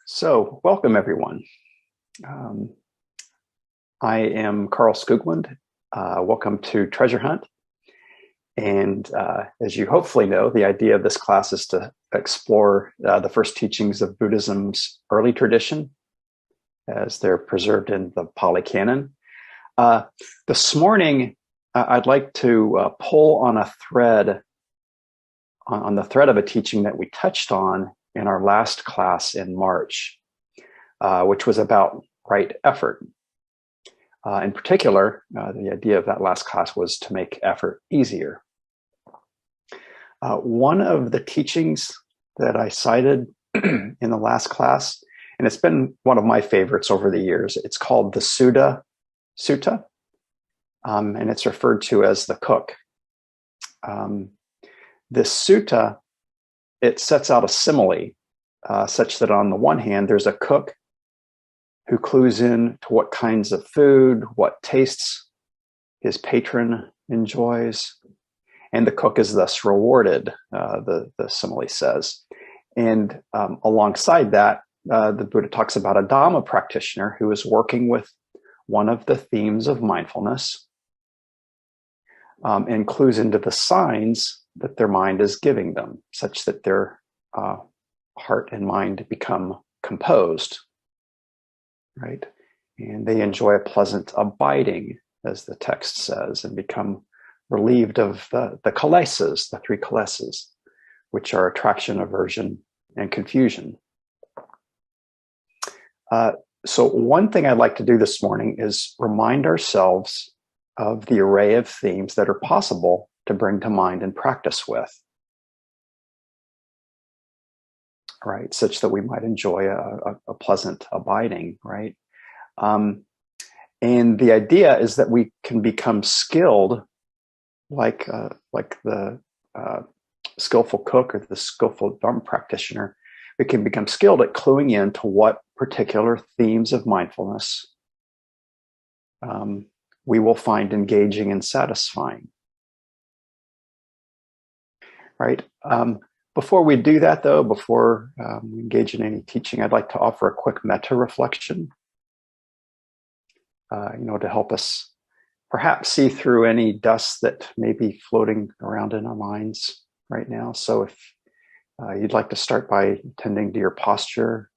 So, welcome everyone. Um, I am Carl Skooglund. Welcome to Treasure Hunt. And as you hopefully know, the idea of this class is to explore the first teachings of Buddhism's early tradition as they're preserved in the Pali Canon. This morning, I'd like to pull on a thread, on the thread of a teaching that we touched on in our last class in March, which was about right effort. In particular, the idea of that last class was to make effort easier. One of the teachings that I cited in the last class, and it's been one of my favorites over the years, it's called the Suda Suta, and it's referred to as the cook. This sutta, it sets out a simile, such that on the one hand, there's a cook who clues in to what kinds of food, what tastes his patron enjoys, and the cook is thus rewarded, the simile says. And alongside that, the Buddha talks about a Dhamma practitioner who is working with one of the themes of mindfulness and clues into the signs that their mind is giving them, such that their heart and mind become composed, right? And they enjoy a pleasant abiding, as the text says, and become relieved of the kilesas, the three kilesas, which are attraction, aversion, and confusion. So one thing I'd like to do this morning is remind ourselves of the array of themes that are possible to bring to mind and practice with, right? Such that we might enjoy a pleasant abiding, right? And the idea is that we can become skilled, like the skillful cook or the skillful Dharma practitioner. We can become skilled at cluing in to what particular themes of mindfulness we will find engaging and satisfying, right? Before we do that, though, before we engage in any teaching, I'd like to offer a quick metta reflection, to help us perhaps see through any dust that may be floating around in our minds right now. So if you'd like to start by tending to your posture,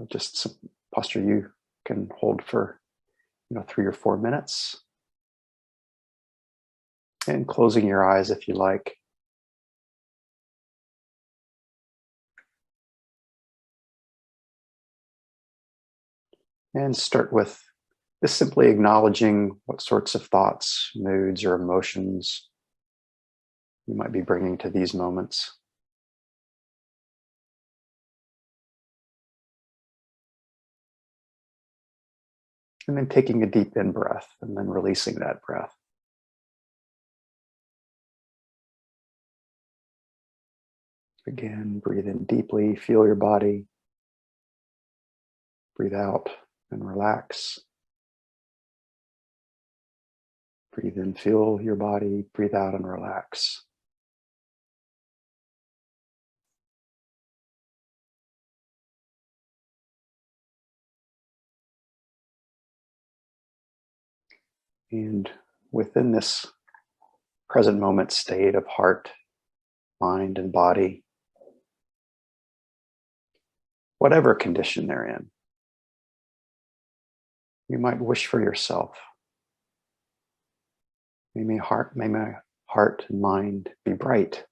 just some posture you can hold for 3 or 4 minutes, and closing your eyes if you like. And start with just simply acknowledging what sorts of thoughts, moods, or emotions you might be bringing to these moments. And then taking a deep in-breath and then releasing that breath. Again, breathe in deeply, feel your body. Breathe out and relax. Breathe in, feel your body. Breathe out and relax. And within this present moment state of heart, mind, and body, whatever condition they're in, you might wish for yourself. May my heart and mind be bright.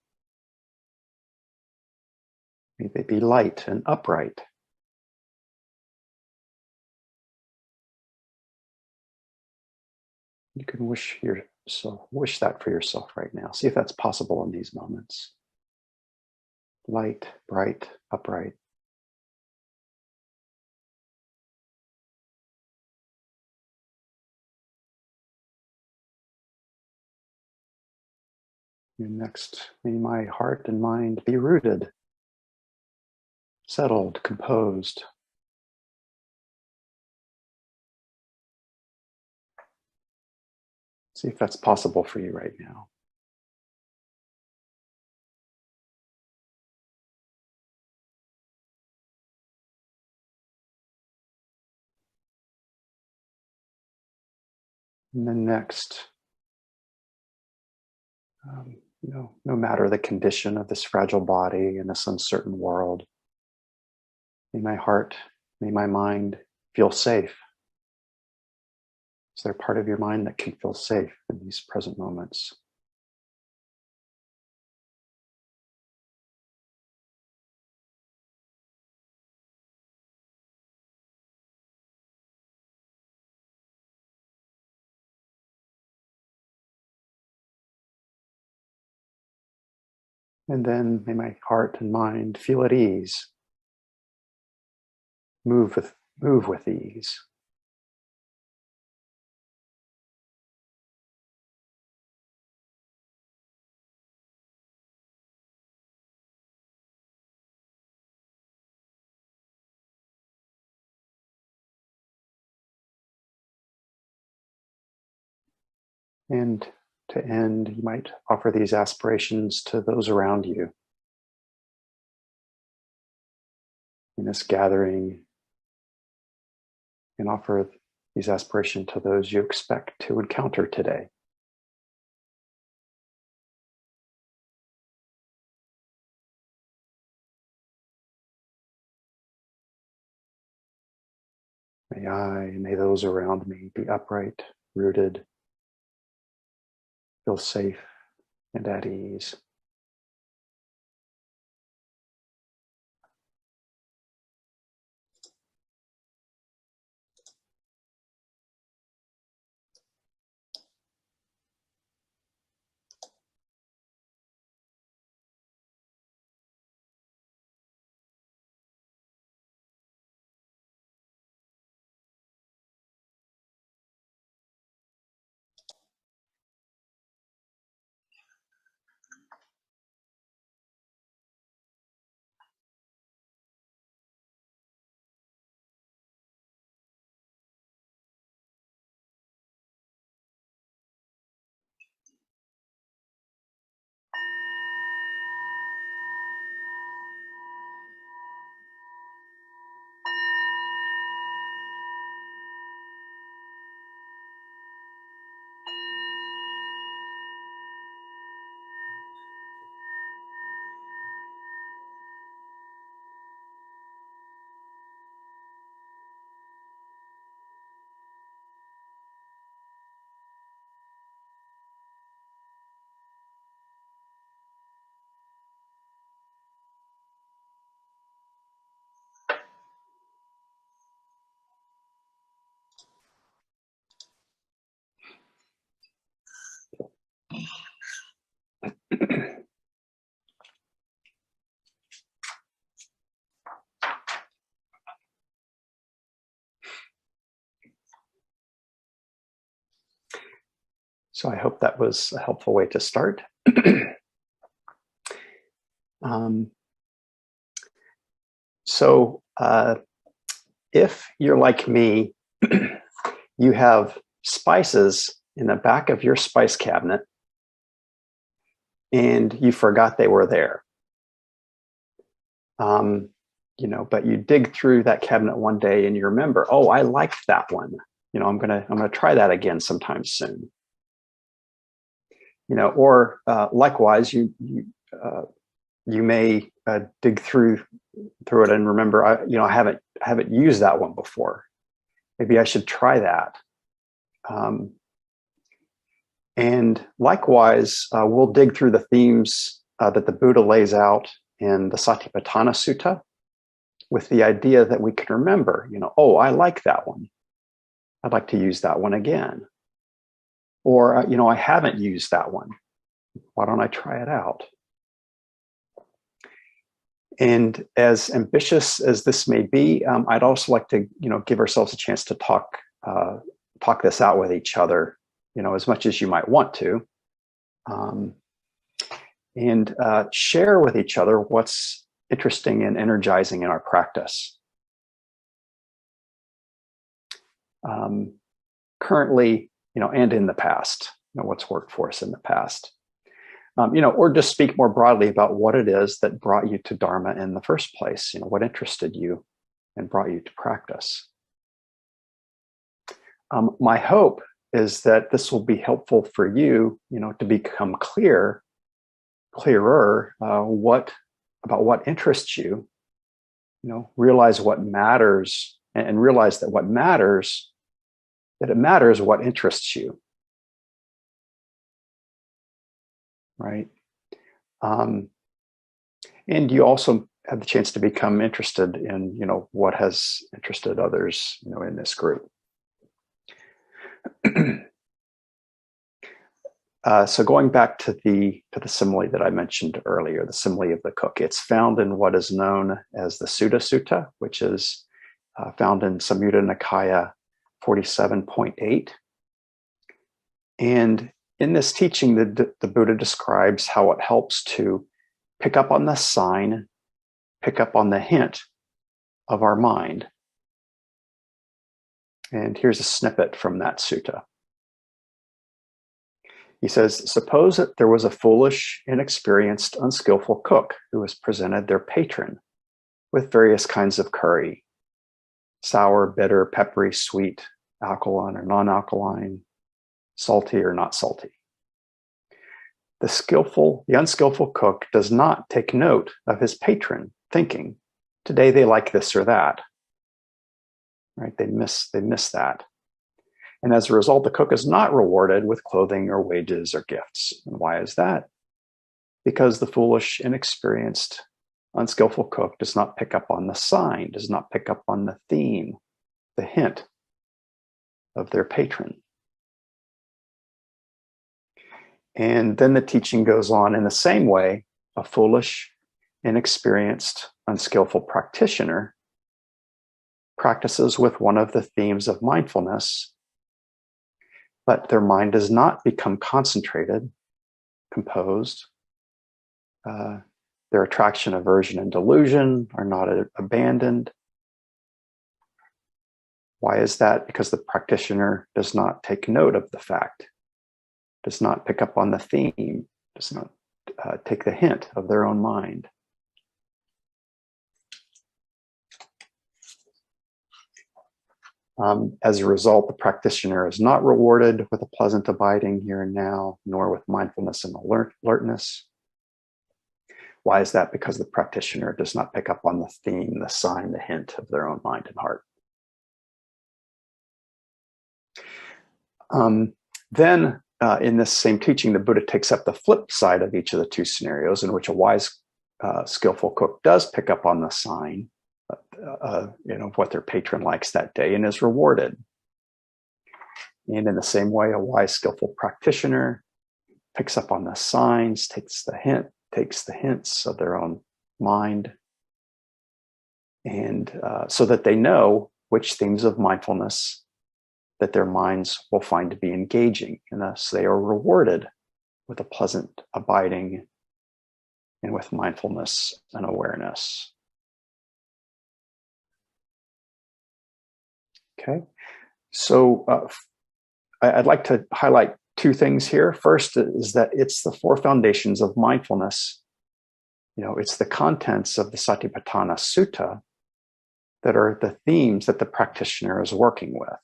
May they be light and upright. You can wish that for yourself right now. See if that's possible in these moments. Light, bright, upright. And next, may my heart and mind be rooted, settled, composed. See if that's possible for you right now. And then next, no matter the condition of this fragile body in this uncertain world, may my heart, may my mind feel safe. Is there a part of your mind that can feel safe in these present moments? And then may my heart and mind feel at ease, move with ease. And to end, you might offer these aspirations to those around you. In this gathering, and offer these aspirations to those you expect to encounter today. May I and may those around me be upright, rooted, feel safe and at ease. So I hope that was a helpful way to start. If you're like me, you have spices in the back of your spice cabinet and you forgot they were there. But you dig through that cabinet one day and you remember, oh, I liked that one. I'm gonna try that again sometime soon. Or likewise, you may dig through it and remember, I haven't used that one before. Maybe I should try that. And likewise, we'll dig through the themes that the Buddha lays out in the Satipatthana Sutta with the idea that we can remember, oh, I like that one. I'd like to use that one again. Or, I haven't used that one. Why don't I try it out? And as ambitious as this may be, I'd also like to, give ourselves a chance to talk this out with each other, as much as you might want to, and share with each other what's interesting and energizing in our practice. Currently, and in the past, what's worked for us in the past. Or just speak more broadly about what it is that brought you to Dharma in the first place. What interested you and brought you to practice. My hope is that this will be helpful for you, to become clearer about what interests you. Realize what matters, and realize that it matters what interests you, right? And you also have the chance to become interested in, what has interested others, in this group. So going back to the simile that I mentioned earlier, the simile of the cook, it's found in what is known as the Suda Suta, which is found in Samyutta Nikaya 47.8. And in this teaching, the Buddha describes how it helps to pick up on the sign, pick up on the hint of our mind. And here's a snippet from that sutta. He says, suppose that there was a foolish, inexperienced, unskillful cook who was presented their patron with various kinds of curry: sour, bitter, peppery, sweet, alkaline or non-alkaline, salty or not salty. The unskillful cook does not take note of his patron, thinking, today they like this or that. Right? They miss that. And as a result, the cook is not rewarded with clothing or wages or gifts. And why is that? Because the foolish, inexperienced, unskillful cook does not pick up on the sign, does not pick up on the theme, the hint of their patron. And then the teaching goes on in the same way. A foolish, inexperienced, unskillful practitioner practices with one of the themes of mindfulness, but their mind does not become concentrated, composed. Their attraction, aversion, and delusion are not abandoned. Why is that? Because the practitioner does not take note of the fact, does not pick up on the theme, does not take the hint of their own mind. As a result, the practitioner is not rewarded with a pleasant abiding here and now, nor with mindfulness and alertness. Why is that? Because the practitioner does not pick up on the theme, the sign, the hint of their own mind and heart. Then in this same teaching, the Buddha takes up the flip side of each of the two scenarios, in which a wise, skillful cook does pick up on the sign, what their patron likes that day and is rewarded. And in the same way, a wise, skillful practitioner picks up on the signs, takes the hints of their own mind, and so that they know which themes of mindfulness that their minds will find to be engaging, and thus they are rewarded with a pleasant abiding and with mindfulness and awareness. Okay, so I'd like to highlight two things here. First is that it's the four foundations of mindfulness. It's the contents of the Satipatthana Sutta that are the themes that the practitioner is working with.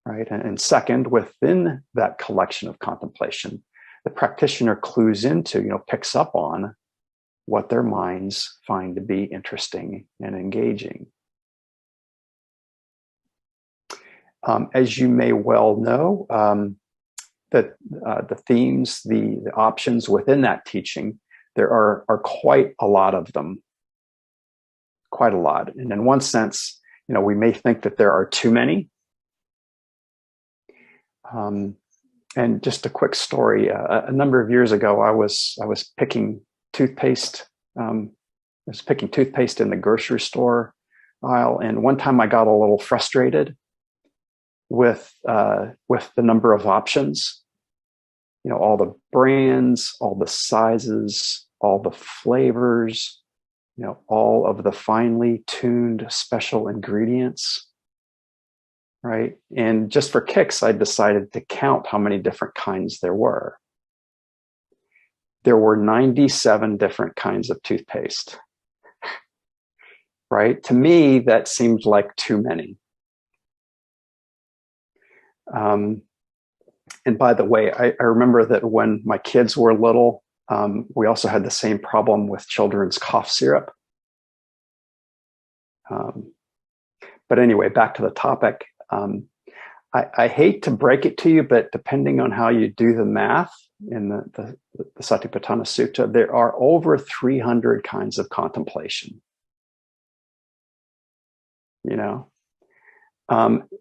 Right? And second, within that collection of contemplation, the practitioner clues into, picks up on what their minds find to be interesting and engaging. As you may well know, that the themes, the options within that teaching, there are quite a lot of them, quite a lot. And in one sense, we may think that there are too many. And just a quick story, a number of years ago, I was picking toothpaste. I was picking toothpaste in the grocery store aisle. And one time I got a little frustrated with the number of options, all the brands, all the sizes, all the flavors, all of the finely tuned special ingredients, right? And just for kicks, I decided to count how many different kinds there were. There were 97 different kinds of toothpaste, right? To me, that seemed like too many. And by the way, I remember that when my kids were little, we also had the same problem with children's cough syrup. But anyway, back to the topic. I hate to break it to you, but depending on how you do the math in the Satipatthana Sutta, there are over 300 kinds of contemplation.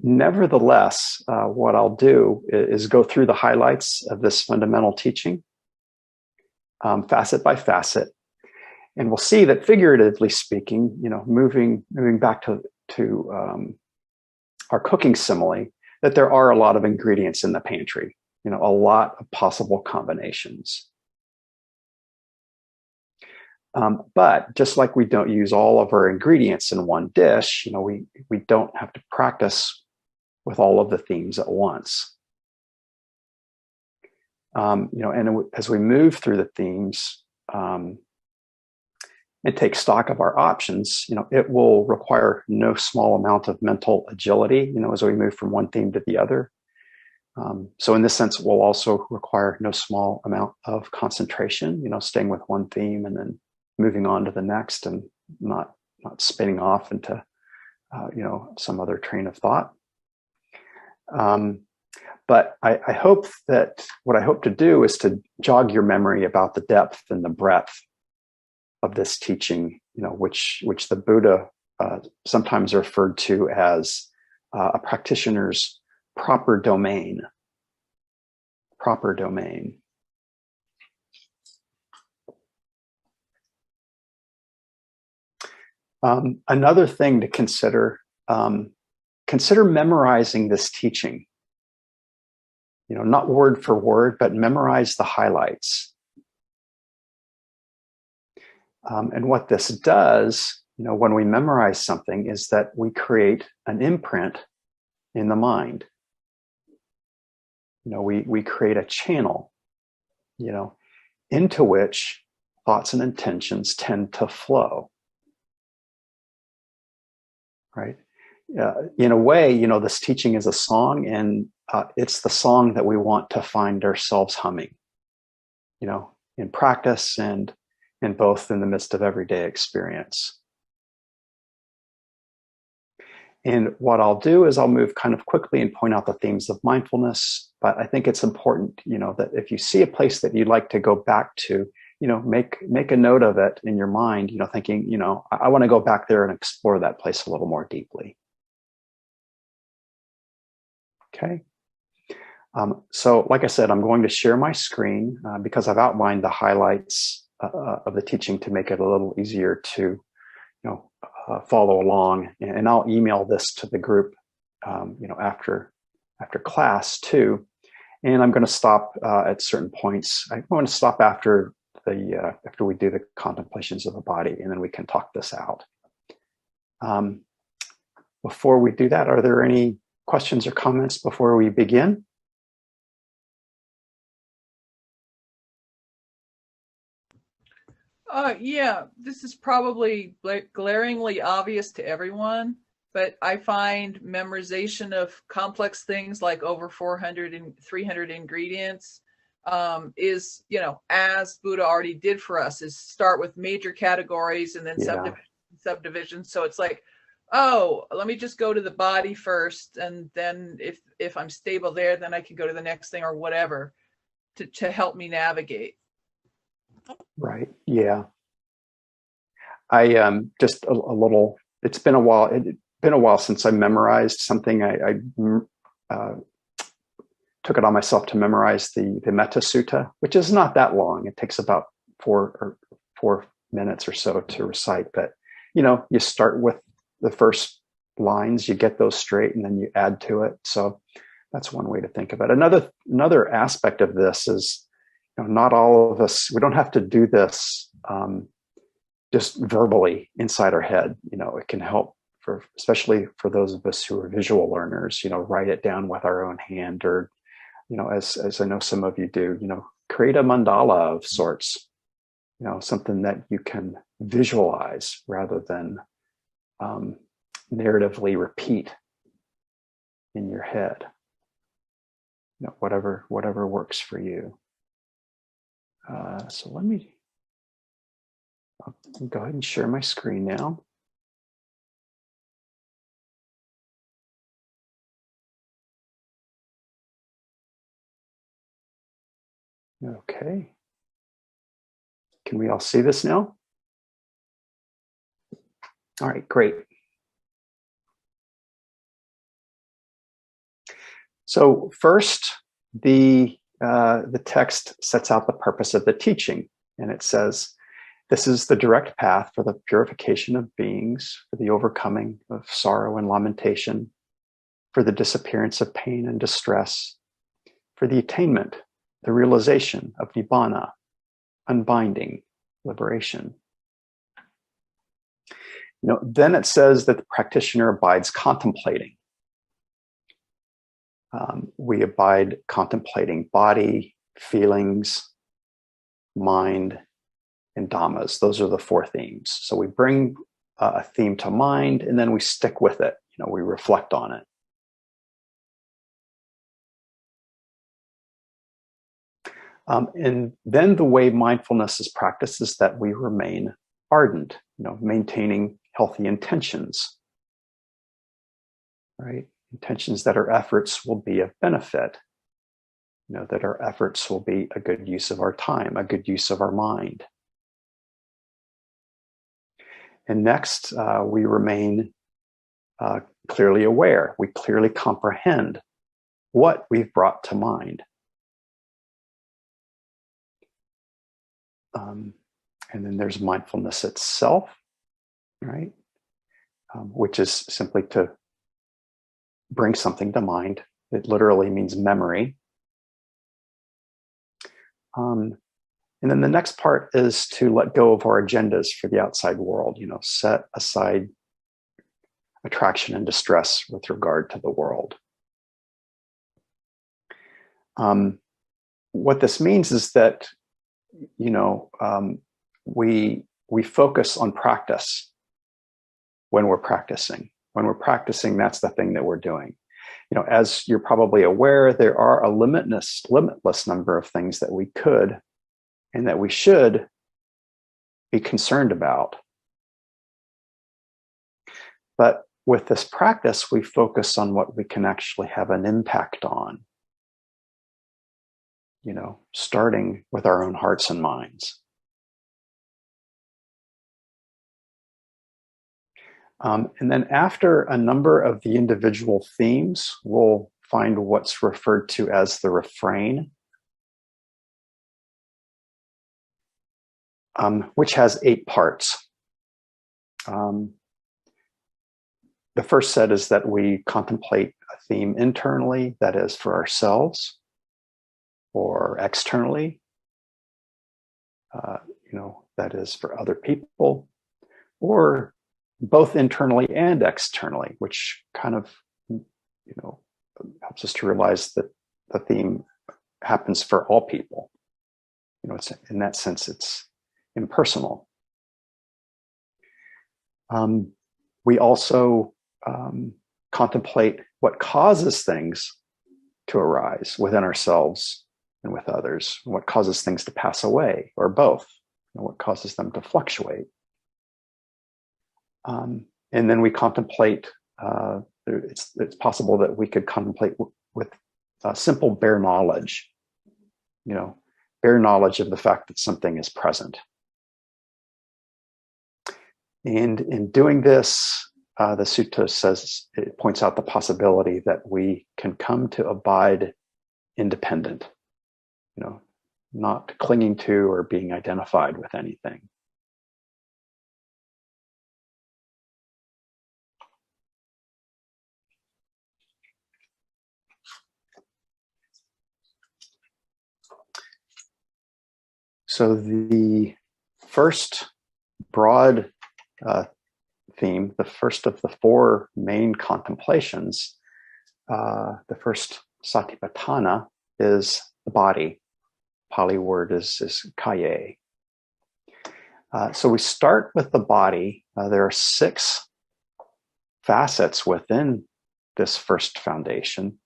Nevertheless, what I'll do is go through the highlights of this fundamental teaching, facet by facet, and we'll see that, figuratively speaking, moving back to our cooking simile, that there are a lot of ingredients in the pantry, a lot of possible combinations. But just like we don't use all of our ingredients in one dish, we don't have to practice with all of the themes at once. And as we move through the themes and take stock of our options, it will require no small amount of mental agility, as we move from one theme to the other. So in this sense, it will also require no small amount of concentration, staying with one theme and then moving on to the next and not spinning off into, some other train of thought. But I hope that what I hope to do is to jog your memory about the depth and the breadth of this teaching, which the Buddha sometimes referred to as a practitioner's proper domain. Proper domain. Another thing to consider, consider memorizing this teaching. Not word for word, but memorize the highlights. And what this does, when we memorize something, is that we create an imprint in the mind. We create a channel, into which thoughts and intentions tend to flow. Right? In a way, this teaching is a song, and it's the song that we want to find ourselves humming, in practice and both in the midst of everyday experience. And what I'll do is I'll move kind of quickly and point out the themes of mindfulness. But I think it's important, that if you see a place that you'd like to go back to, make a note of it in your mind, thinking, I want to go back there and explore that place a little more deeply. Okay. So like I said, I'm going to share my screen because I've outlined the highlights of the teaching to make it a little easier to, follow along. And I'll email this to the group, after class too. And I'm going to stop at certain points. I'm going to stop after we do the contemplations of the body, and then we can talk this out. Before we do that, are there any questions or comments before we begin? Yeah, this is probably glaringly obvious to everyone, but I find memorization of complex things like over 400 and 300 ingredients is, as Buddha already did for us, is start with major categories and then subdivisions. So it's like, oh, let me just go to the body first, and then if I'm stable there, then I can go to the next thing or whatever to help me navigate. Right. Yeah. I just a little. It's been a while. It's been a while since I memorized something. I took it on myself to memorize the Metta Sutta, which is not that long. It takes about 4 minutes or so to recite. But you start with the first lines, you get those straight, and then you add to it. So that's one way to think of it. Another aspect of this is, not all of us, we don't have to do this just verbally inside our head. It can help especially for those of us who are visual learners, write it down with our own hand, or, as I know some of you do, create a mandala of sorts, something that you can visualize rather than narratively repeat in your head. whatever works for you. So I'll go ahead and share my screen now. Okay. Can we all see this now? All right, great. So first, the text sets out the purpose of the teaching, and it says, "This is the direct path for the purification of beings, for the overcoming of sorrow and lamentation, for the disappearance of pain and distress, for the attainment, the realization of nibbana, unbinding, liberation." Then it says that the practitioner abides contemplating. We abide contemplating body, feelings, mind, and dhammas. Those are the four themes. So we bring a theme to mind, and then we stick with it. We reflect on it. And then the way mindfulness is practiced is that we remain ardent, maintaining healthy intentions, right? Intentions that our efforts will be of benefit, that our efforts will be a good use of our time, a good use of our mind. And next, we remain clearly aware. We clearly comprehend what we've brought to mind. And then there's mindfulness itself, right? Which is simply to bring something to mind. It literally means memory. And then the next part is to let go of our agendas for the outside world, set aside attraction and distress with regard to the world. What this means is that, we focus on practice when we're practicing. When we're practicing, that's the thing that we're doing. As you're probably aware, there are a limitless number of things that we could and that we should be concerned about. But with this practice, we focus on what we can actually have an impact on, starting with our own hearts and minds. And then after a number of the individual themes, we'll find what's referred to as the refrain, which has 8 parts. The first set is that we contemplate a theme internally, that is for ourselves, or externally, that is for other people, or both internally and externally, which kind of, helps us to realize that the theme happens for all people. It's, in that sense, it's impersonal. We also contemplate what causes things to arise within ourselves and with others, and what causes things to pass away, or both, what causes them to fluctuate. And then we contemplate, it's possible that we could contemplate with simple bare knowledge, bare knowledge of the fact that something is present. And in doing this, the sutta says, it points out the possibility that we can come to abide independent, not clinging to or being identified with anything. So the first broad theme, the first of the 4 main contemplations, the first satipatthana, is the body. Pali word is kaya. So we start with the body. There are 6 facets within this first foundation.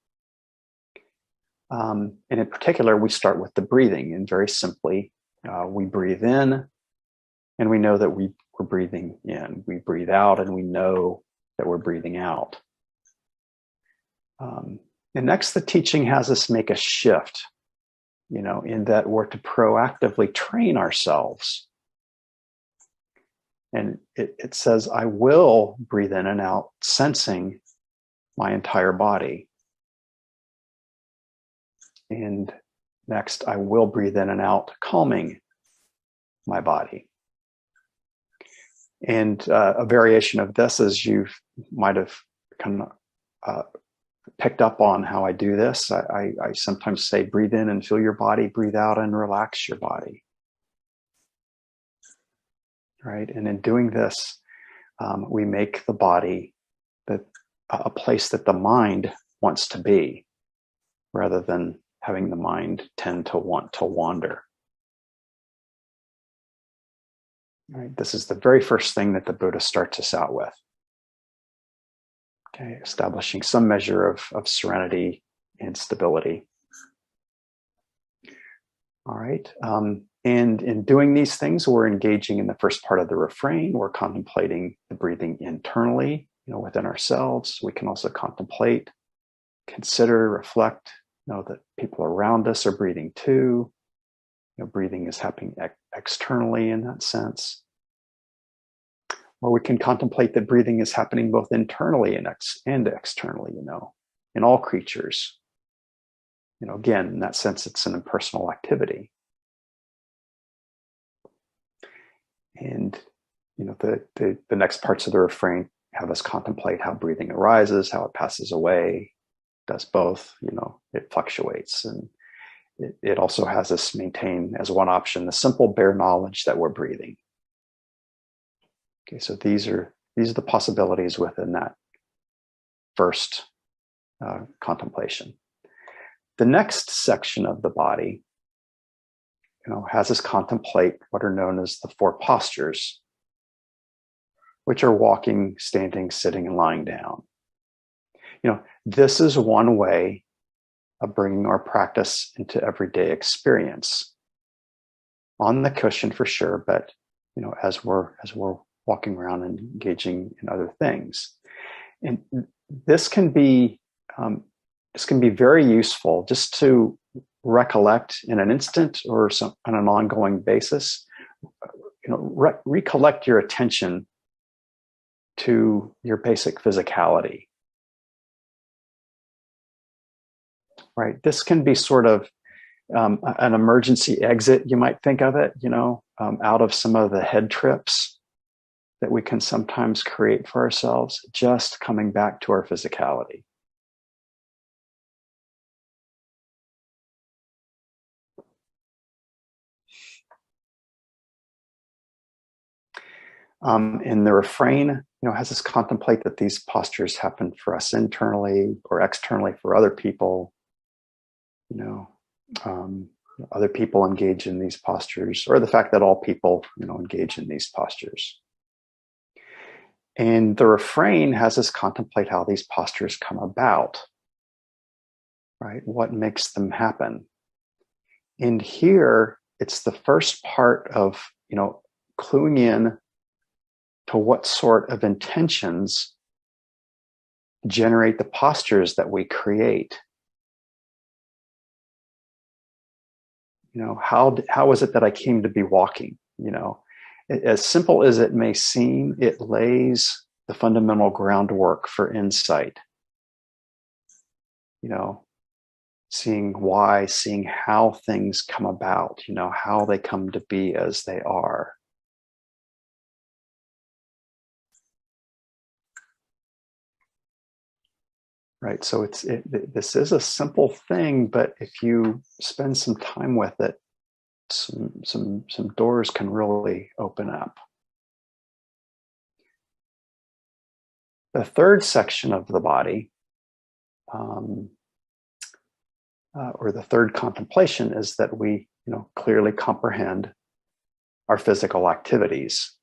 And in particular, we start with the breathing, and very simply, we breathe in and we know that we're breathing in. We breathe out and we know that we're breathing out. And next, the teaching has us make a shift, in that we're to proactively train ourselves. And it says, I will breathe in and out, sensing my entire body. And next, I will breathe in and out, calming my body. And a variation of this, as you might have kind of picked up on how I do this, I sometimes say, breathe in and feel your body, breathe out and relax your body. Right? And in doing this, we make the body a place that the mind wants to be, rather than having the mind tend to want to wander. Right? This is the very first thing that the Buddha starts us out with. Okay, establishing some measure of serenity and stability. All right. And in doing these things, we're engaging in the first part of the refrain. We're contemplating the breathing internally, within ourselves. We can also contemplate, consider, reflect, that people around us are breathing too. Breathing is happening externally in that sense. Or we can contemplate that breathing is happening both internally and externally, in all creatures. Again, in that sense, it's an impersonal activity. And, the next parts of the refrain have us contemplate how breathing arises, how it passes away, does both, it fluctuates. And it also has us maintain as one option the simple bare knowledge that we're breathing. Okay, so these are the possibilities within that first contemplation. The next section of the body, has us contemplate what are known as the four postures, which are walking, standing, sitting, and lying down. This is one way of bringing our practice into everyday experience. On the cushion for sure, but as we're walking around and engaging in other things. And this can be very useful just to recollect in an instant or on an ongoing basis. Recollect your attention to your basic physicality. Right. This can be sort of an emergency exit, you might think of it, out of some of the head trips that we can sometimes create for ourselves, just coming back to our physicality. In the refrain, has us contemplate that these postures happen for us internally or externally for other people. Other people engage in these postures, or the fact that all people, engage in these postures. And the refrain has us contemplate how these postures come about, right? What makes them happen? And here, it's the first part of, cluing in to what sort of intentions generate the postures that we create. How is it that I came to be walking? As simple as it may seem, it lays the fundamental groundwork for insight. Seeing why, seeing how things come about, how they come to be as they are. Right, so this is a simple thing, but if you spend some time with it, some doors can really open up. The third section of the body, or the third contemplation, is that we, clearly comprehend our physical activities.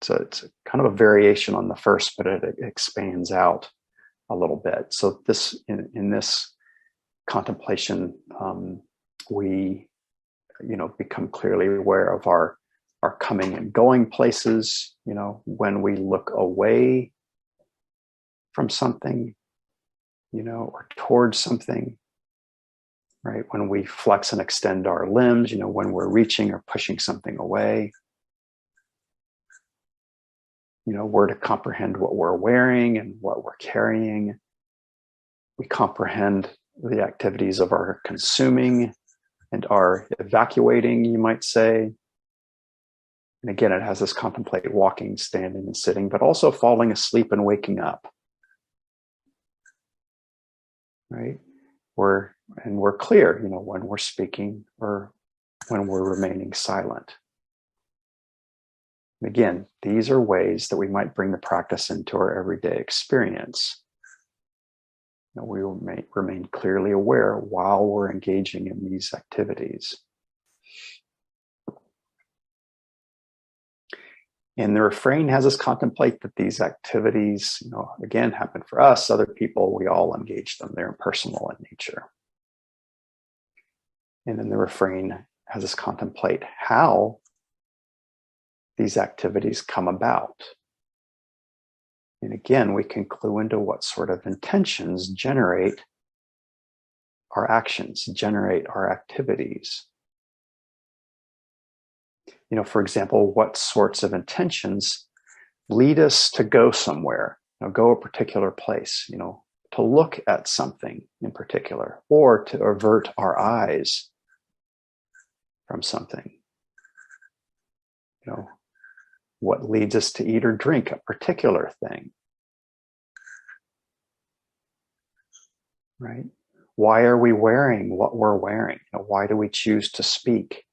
So it's kind of a variation on the first, but it expands out a little bit. So this in this contemplation, we, become clearly aware of our coming and going places. When we look away from something, or towards something, right? When we flex and extend our limbs, when we're reaching or pushing something away. We're to comprehend what we're wearing and what we're carrying. We comprehend the activities of our consuming and our evacuating, you might say. And again, it has us contemplate walking, standing, and sitting, but also falling asleep and waking up. Right? We're clear, when we're speaking or when we're remaining silent. And again, these are ways that we might bring the practice into our everyday experience. We will remain clearly aware while we're engaging in these activities. And the refrain has us contemplate that these activities, again, happen for us, other people, we all engage them. They're impersonal in nature. And then the refrain has us contemplate how these activities come about. And again, we can clue into what sort of intentions generate our actions, generate our activities. For example, what sorts of intentions lead us to go somewhere, go a particular place, to look at something in particular, or to avert our eyes from something. What leads us to eat or drink a particular thing, right? Why are we wearing what we're wearing? Why do we choose to speak?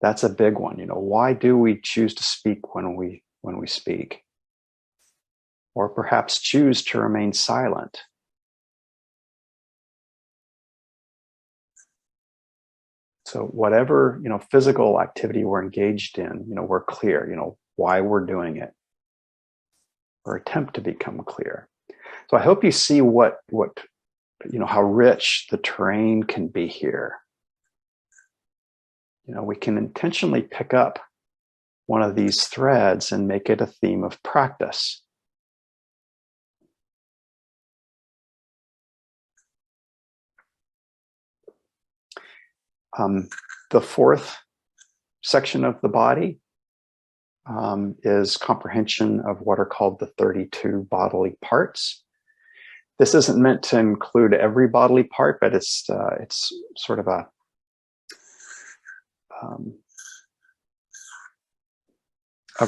That's a big one. Why do we choose to speak when we speak? Or perhaps choose to remain silent? So whatever, physical activity we're engaged in, we're clear, why we're doing it, or attempt to become clear. So I hope you see what how rich the terrain can be here. We can intentionally pick up one of these threads and make it a theme of practice. The fourth section of the body is comprehension of what are called the 32 bodily parts. This isn't meant to include every bodily part, but it's sort of a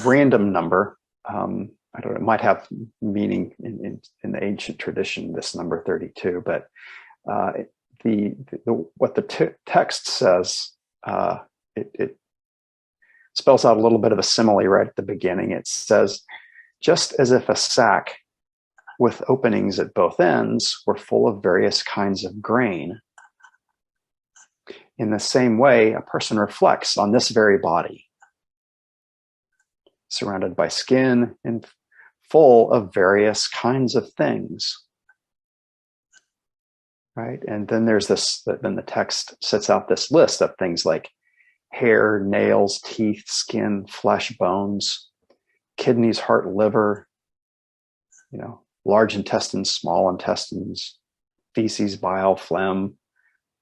random number. I don't know, it might have meaning in the ancient tradition, this number 32, but what the text says, it spells out a little bit of a simile right at the beginning. It says, just as if a sack with openings at both ends were full of various kinds of grain, in the same way, a person reflects on this very body, surrounded by skin and full of various kinds of things. Right? And then then the text sets out this list of things like hair, nails, teeth, skin, flesh, bones, kidneys, heart, liver, large intestines, small intestines, feces, bile, phlegm,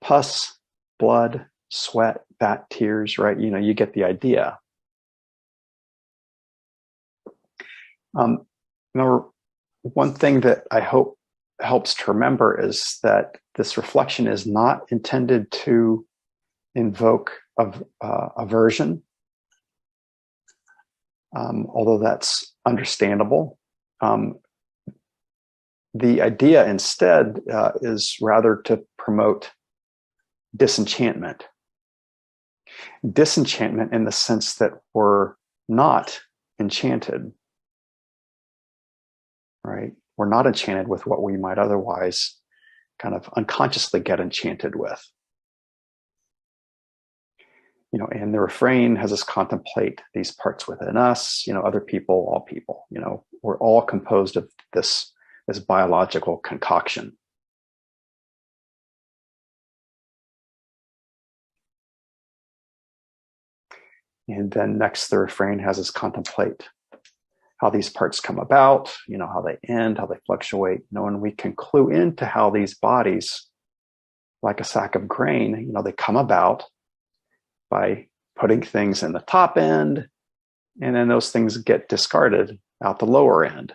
pus, blood, sweat, fat, tears, right? You get the idea. One thing that I hope helps to remember is that this reflection is not intended to invoke aversion, although that's understandable. The idea instead is rather to promote disenchantment. Disenchantment in the sense that we're not enchanted, right? We're not enchanted with what we might otherwise kind of unconsciously get enchanted with. And the refrain has us contemplate these parts within us, other people, all people. We're all composed of this biological concoction. And then next, the refrain has us contemplate how these parts come about, how they end, how they fluctuate, and we can clue into how these bodies, like a sack of grain, they come about by putting things in the top end, and then those things get discarded out the lower end.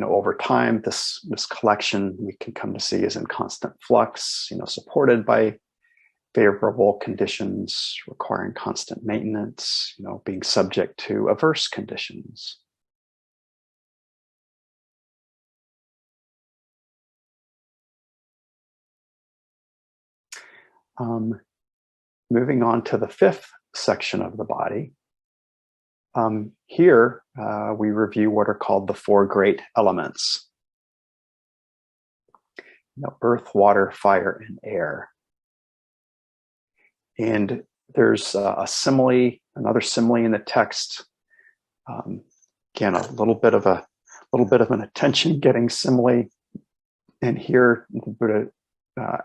Over time, this collection we can come to see is in constant flux, supported by favorable conditions requiring constant maintenance, being subject to adverse conditions. Moving on to the fifth section of the body. Here, we review what are called the four great elements. Earth, water, fire, and air. And there's a simile, another simile in the text. Again, a little bit of an attention-getting simile. And here, the Buddha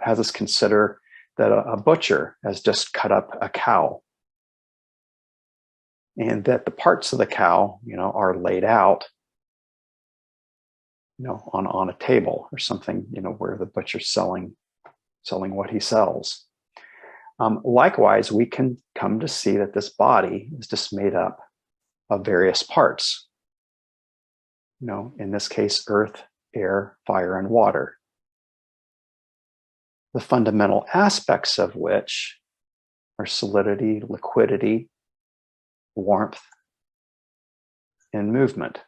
has us consider that a butcher has just cut up a cow, and that the parts of the cow, are laid out, on a table or something, where the butcher's selling what he sells. Likewise, we can come to see that this body is just made up of various parts. In this case, earth, air, fire, and water. The fundamental aspects of which are solidity, liquidity, warmth, and movement.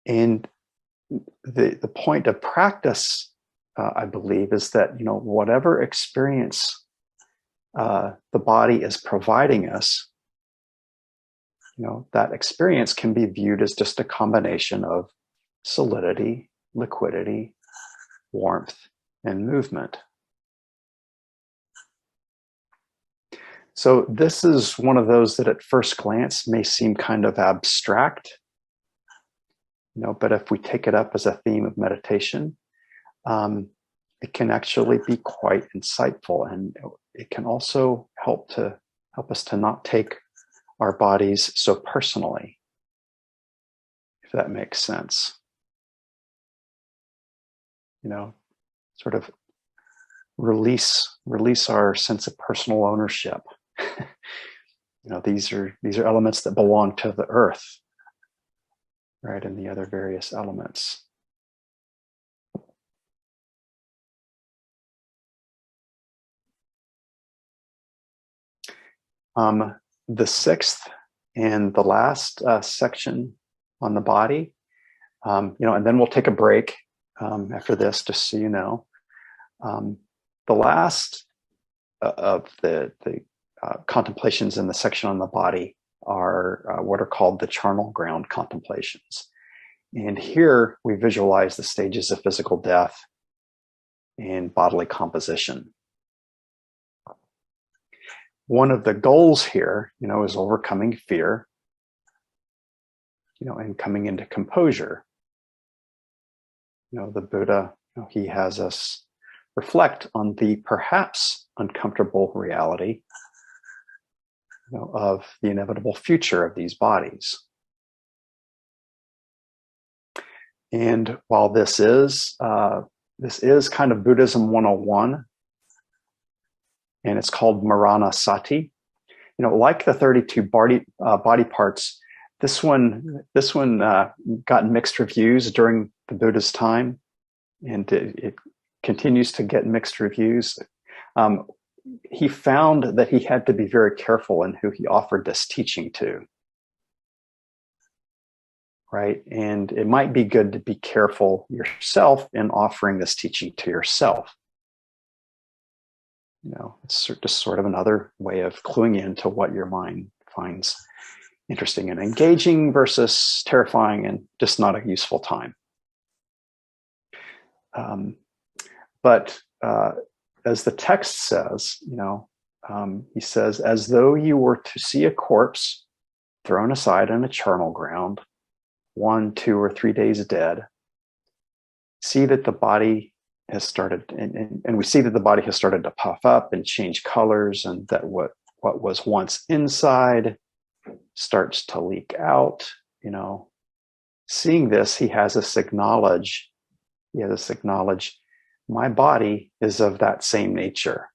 And the point of practice, I believe, is that whatever experience the body is providing us, that experience can be viewed as just a combination of solidity, liquidity, warmth, and movement. So this is one of those that at first glance may seem kind of abstract, but if we take it up as a theme of meditation, it can actually be quite insightful, and it can also help us to not take our bodies so personally, if that makes sense. Sort of release our sense of personal ownership. These are elements that belong to the earth, right, and the other various elements. The sixth and the last section on the body, and then we'll take a break after this, just so you know. The last of the contemplations in the section on the body are what are called the charnel ground contemplations. And here we visualize the stages of physical death and bodily composition. One of the goals here, is overcoming fear, and coming into composure. The Buddha, he has us reflect on the perhaps uncomfortable reality, of the inevitable future of these bodies. And while this is kind of Buddhism 101, and it's called Marana Sati, like the 32 body parts, this one got mixed reviews during the Buddha's time, and it continues to get mixed reviews. He found that he had to be very careful in who he offered this teaching to, right? And it might be good to be careful yourself in offering this teaching to yourself. It's just sort of another way of cluing into what your mind finds interesting and engaging versus terrifying and just not a useful time. But as the text says, he says, as though you were to see a corpse thrown aside on a charnel ground, 1, 2, or 3 days dead, see that the body has started, and we see that the body has started to puff up and change colors, and that what was once inside starts to leak out. Seeing this, he has us acknowledge, my body is of that same nature.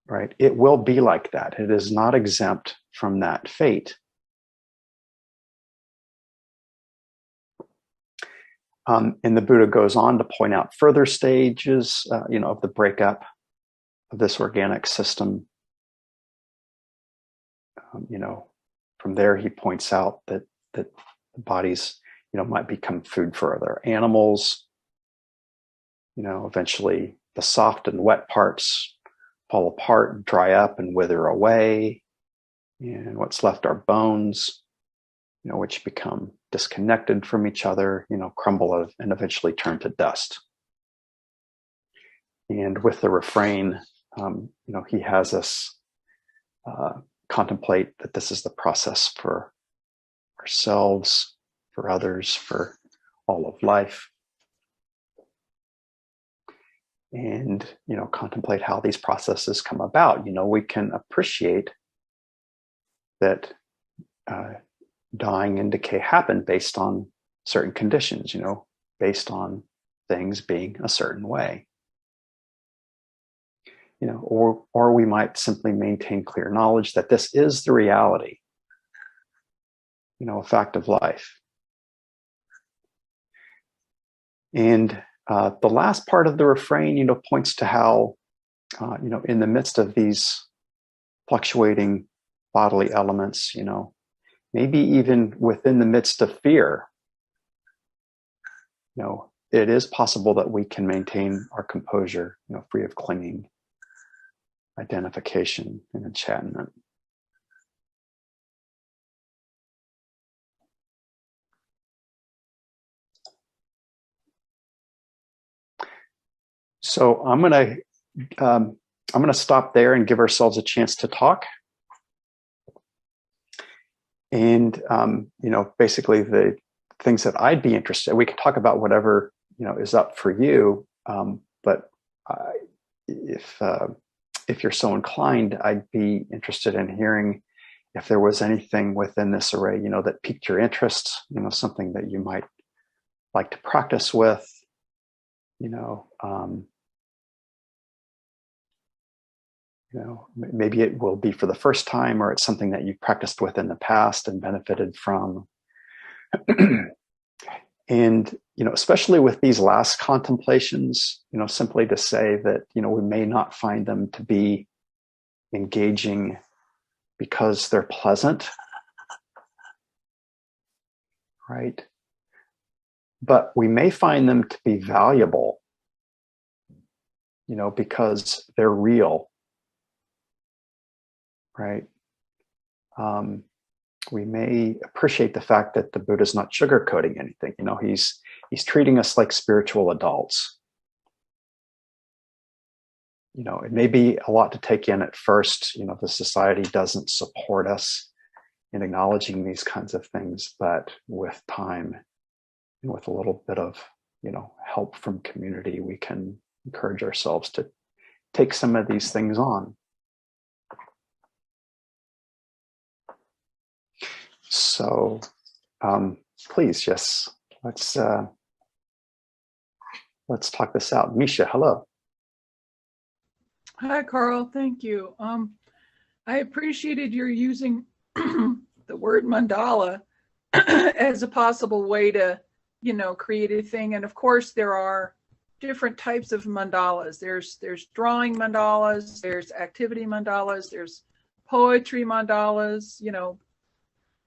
Right? It will be like that. It is not exempt from that fate. And the Buddha goes on to point out further stages, of the breakup of this organic system. From there, he points out that the bodies, might become food for other animals. Eventually, the soft and wet parts fall apart, dry up, and wither away. And what's left are bones, which become disconnected from each other, crumble and eventually turn to dust. And with the refrain, he has us contemplate that this is the process for ourselves, for others, for all of life. And, contemplate how these processes come about. We can appreciate that dying and decay happen based on certain conditions, based on things being a certain way. Or we might simply maintain clear knowledge that this is the reality, a fact of life. And the last part of the refrain, points to how, in the midst of these fluctuating bodily elements, maybe even within the midst of fear, it is possible that we can maintain our composure, free of clinging, identification, and enchantment. So I'm gonna stop there and give ourselves a chance to talk. And basically the things that I'd be interested in, we can talk about whatever is up for you. But if you're so inclined, I'd be interested in hearing if there was anything within this array, that piqued your interest, something that you might like to practice with, maybe it will be for the first time, or it's something that you've practiced with in the past and benefited from. And, especially with these last contemplations, simply to say that, we may not find them to be engaging because they're pleasant, right? But we may find them to be valuable, because they're real, right? We may appreciate the fact that the Buddha's not sugarcoating anything. He's treating us like spiritual adults. It may be a lot to take in at first. The society doesn't support us in acknowledging these kinds of things, but with time and with a little bit of, help from community, we can encourage ourselves to take some of these things on. So please, yes, let's talk this out. Misha, hello. Hi, Carl. Thank you. I appreciated your using the word mandala as a possible way to, create a thing. And of course, there are different types of mandalas. There's drawing mandalas, there's activity mandalas, there's poetry mandalas,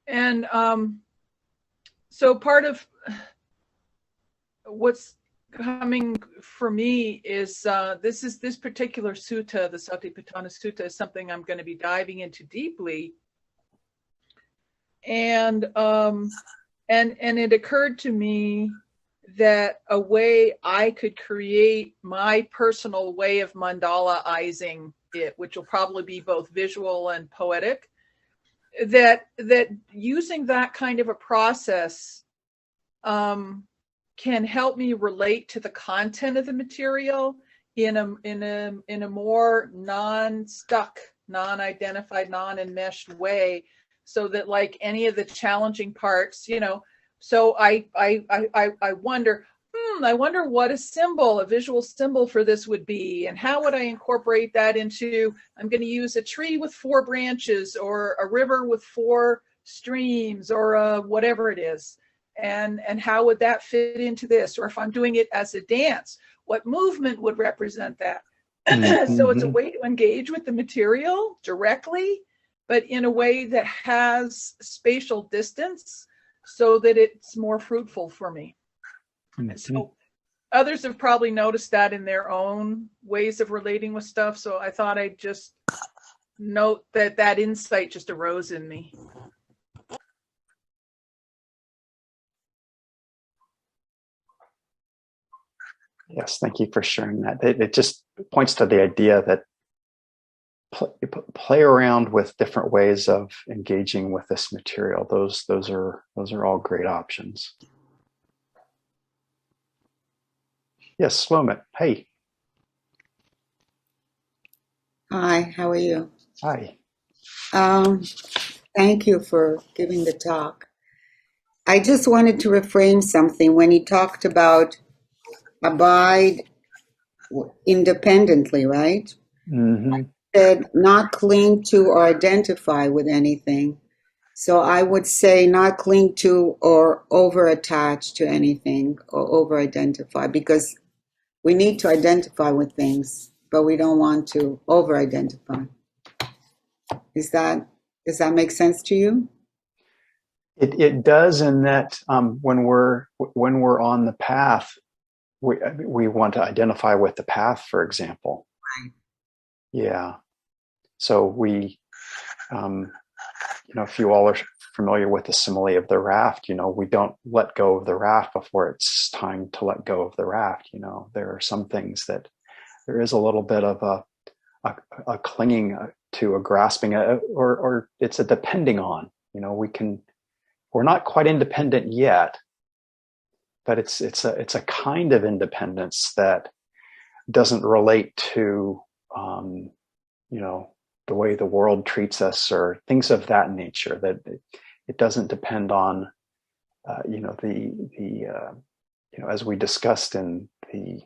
And so part of what's coming for me is this particular sutta, the Satipatthana Sutta, is something I'm going to be diving into deeply. And it occurred to me that a way I could create my personal way of mandalaizing it, which will probably be both visual and poetic, that using that kind of a process can help me relate to the content of the material in a more non-stuck, non-identified, non-enmeshed way, so that like any of the challenging parts, so I wonder, I wonder what a visual symbol for this would be, and how would I incorporate that into, I'm going to use a tree with 4 branches, or a river with 4 streams, or whatever it is. And how would that fit into this? Or if I'm doing it as a dance, what movement would represent that? Mm-hmm. So it's a way to engage with the material directly, but in a way that has spatial distance, so that it's more fruitful for me. Mm-hmm. So others have probably noticed that in their own ways of relating with stuff. So I thought I'd just note that insight just arose in me. Yes, thank you for sharing that. It just points to the idea that play around with different ways of engaging with this material. Those are all great options. Yes, Slomit. Hey. Hi, how are you? Hi. Thank you for giving the talk. I just wanted to reframe something when he talked about abide independently, right? Mm-hmm. Said not cling to or identify with anything. So I would say not cling to or over attach to anything or over identify, because we need to identify with things, but we don't want to over identify. Does that make sense to you? It does, in that when we're on the path, we want to identify with the path, for example. Right. Yeah. So we, if you all are familiar with the simile of the raft, we don't let go of the raft before it's time to let go of the raft. There are some things that there is a little bit of a clinging to, a grasping, or it's a depending on. We're not quite independent yet, but it's a kind of independence that doesn't relate to the way the world treats us or things of that nature. That it doesn't depend on as we discussed in the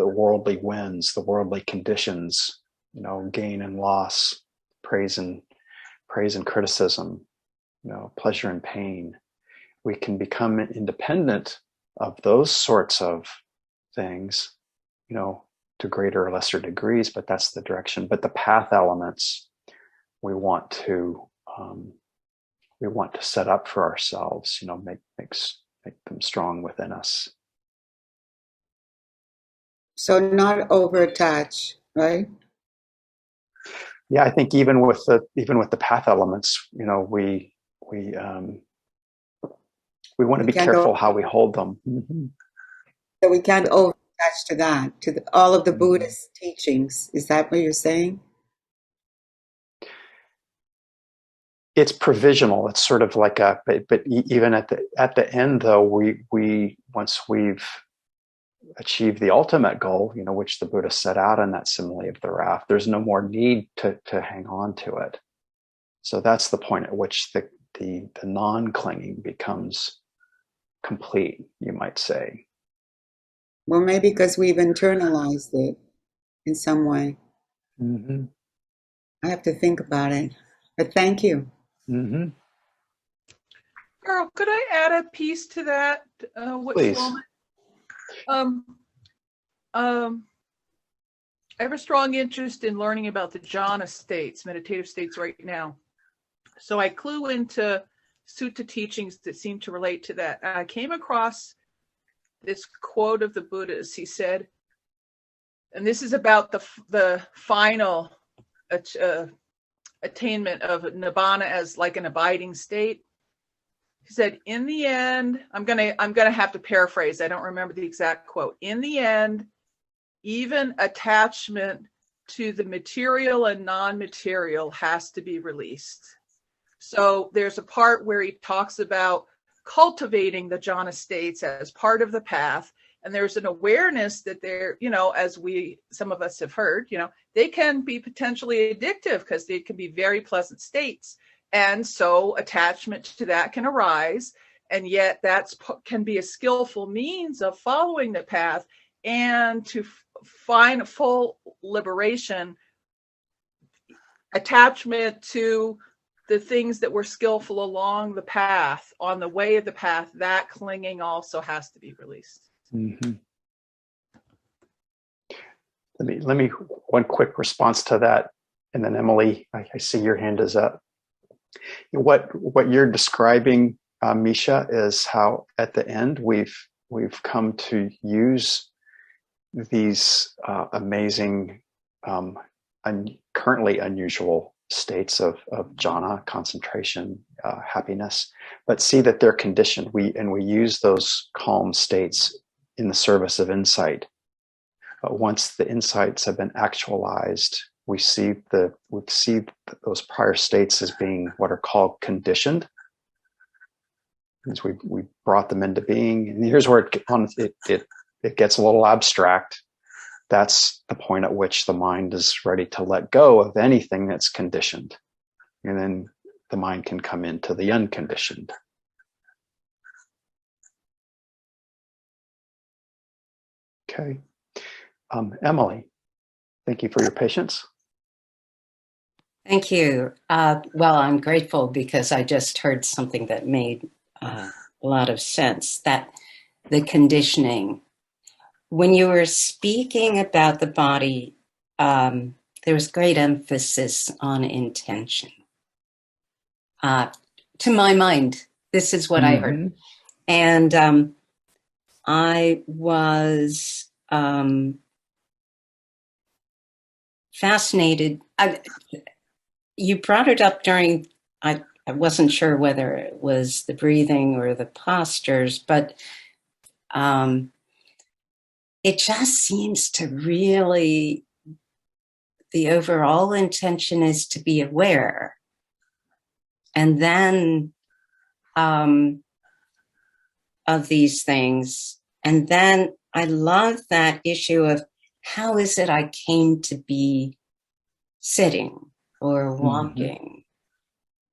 worldly winds, the worldly conditions, gain and loss, praise and criticism, pleasure and pain. We can become independent of those sorts of things, to greater or lesser degrees, but that's the direction. But the path elements we want to set up for ourselves, make them strong within us. So not over attach, right? Yeah, I think even with the path elements, we want to be careful how we hold them. Mm-hmm. So we can't over attach to that, to all of the Buddhist teachings. Is that what you're saying? It's provisional. It's sort of like but even at the end, though, we once we've achieved the ultimate goal, which the Buddha set out in that simile of the raft, there's no more need to hang on to it. So that's the point at which the non-clinging becomes complete, you might say. Well, maybe because we've internalized it in some way. Mm-hmm. I have to think about it. But thank you. Mm-hmm. Carl, could I add a piece to that? Please. I have a strong interest in learning about the jhana states, meditative states right now. So I clue into sutta teachings that seem to relate to that. I came across this quote of the Buddha's. He said, and this is about the final attainment of nibbana as like an abiding state. He said, in the end, I'm gonna have to paraphrase. I don't remember the exact quote. In the end, even attachment to the material and non-material has to be released. So there's a part where he talks about cultivating the jhana states as part of the path. And there's an awareness that they're, as some of us have heard, they can be potentially addictive because they can be very pleasant states. And so attachment to that can arise. And yet can be a skillful means of following the path and to find full liberation. Attachment to the things that were skillful along the path, on the way of the path, that clinging also has to be released. Mm-hmm. Let me one quick response to that, and then Emily, I see your hand is up. What you're describing, Misha, is how at the end we've come to use these amazing, currently unusual states of jhana, concentration, happiness, but see that they're conditioned. We use those calm states in the service of insight. But once the insights have been actualized, we see those prior states as being what are called conditioned. As we brought them into being, and here's where it gets a little abstract. That's the point at which the mind is ready to let go of anything that's conditioned, and then the mind can come into the unconditioned. Okay. Emily, thank you for your patience. Thank you. Well, I'm grateful because I just heard something that made a lot of sense, that the conditioning. When you were speaking about the body, there was great emphasis on intention. To my mind, this is what I heard. And I was fascinated. You brought it up during, I wasn't sure whether it was the breathing or the postures, but it just seems to really, the overall intention is to be aware. And then of these things. And then I love that issue of how is it I came to be sitting or walking?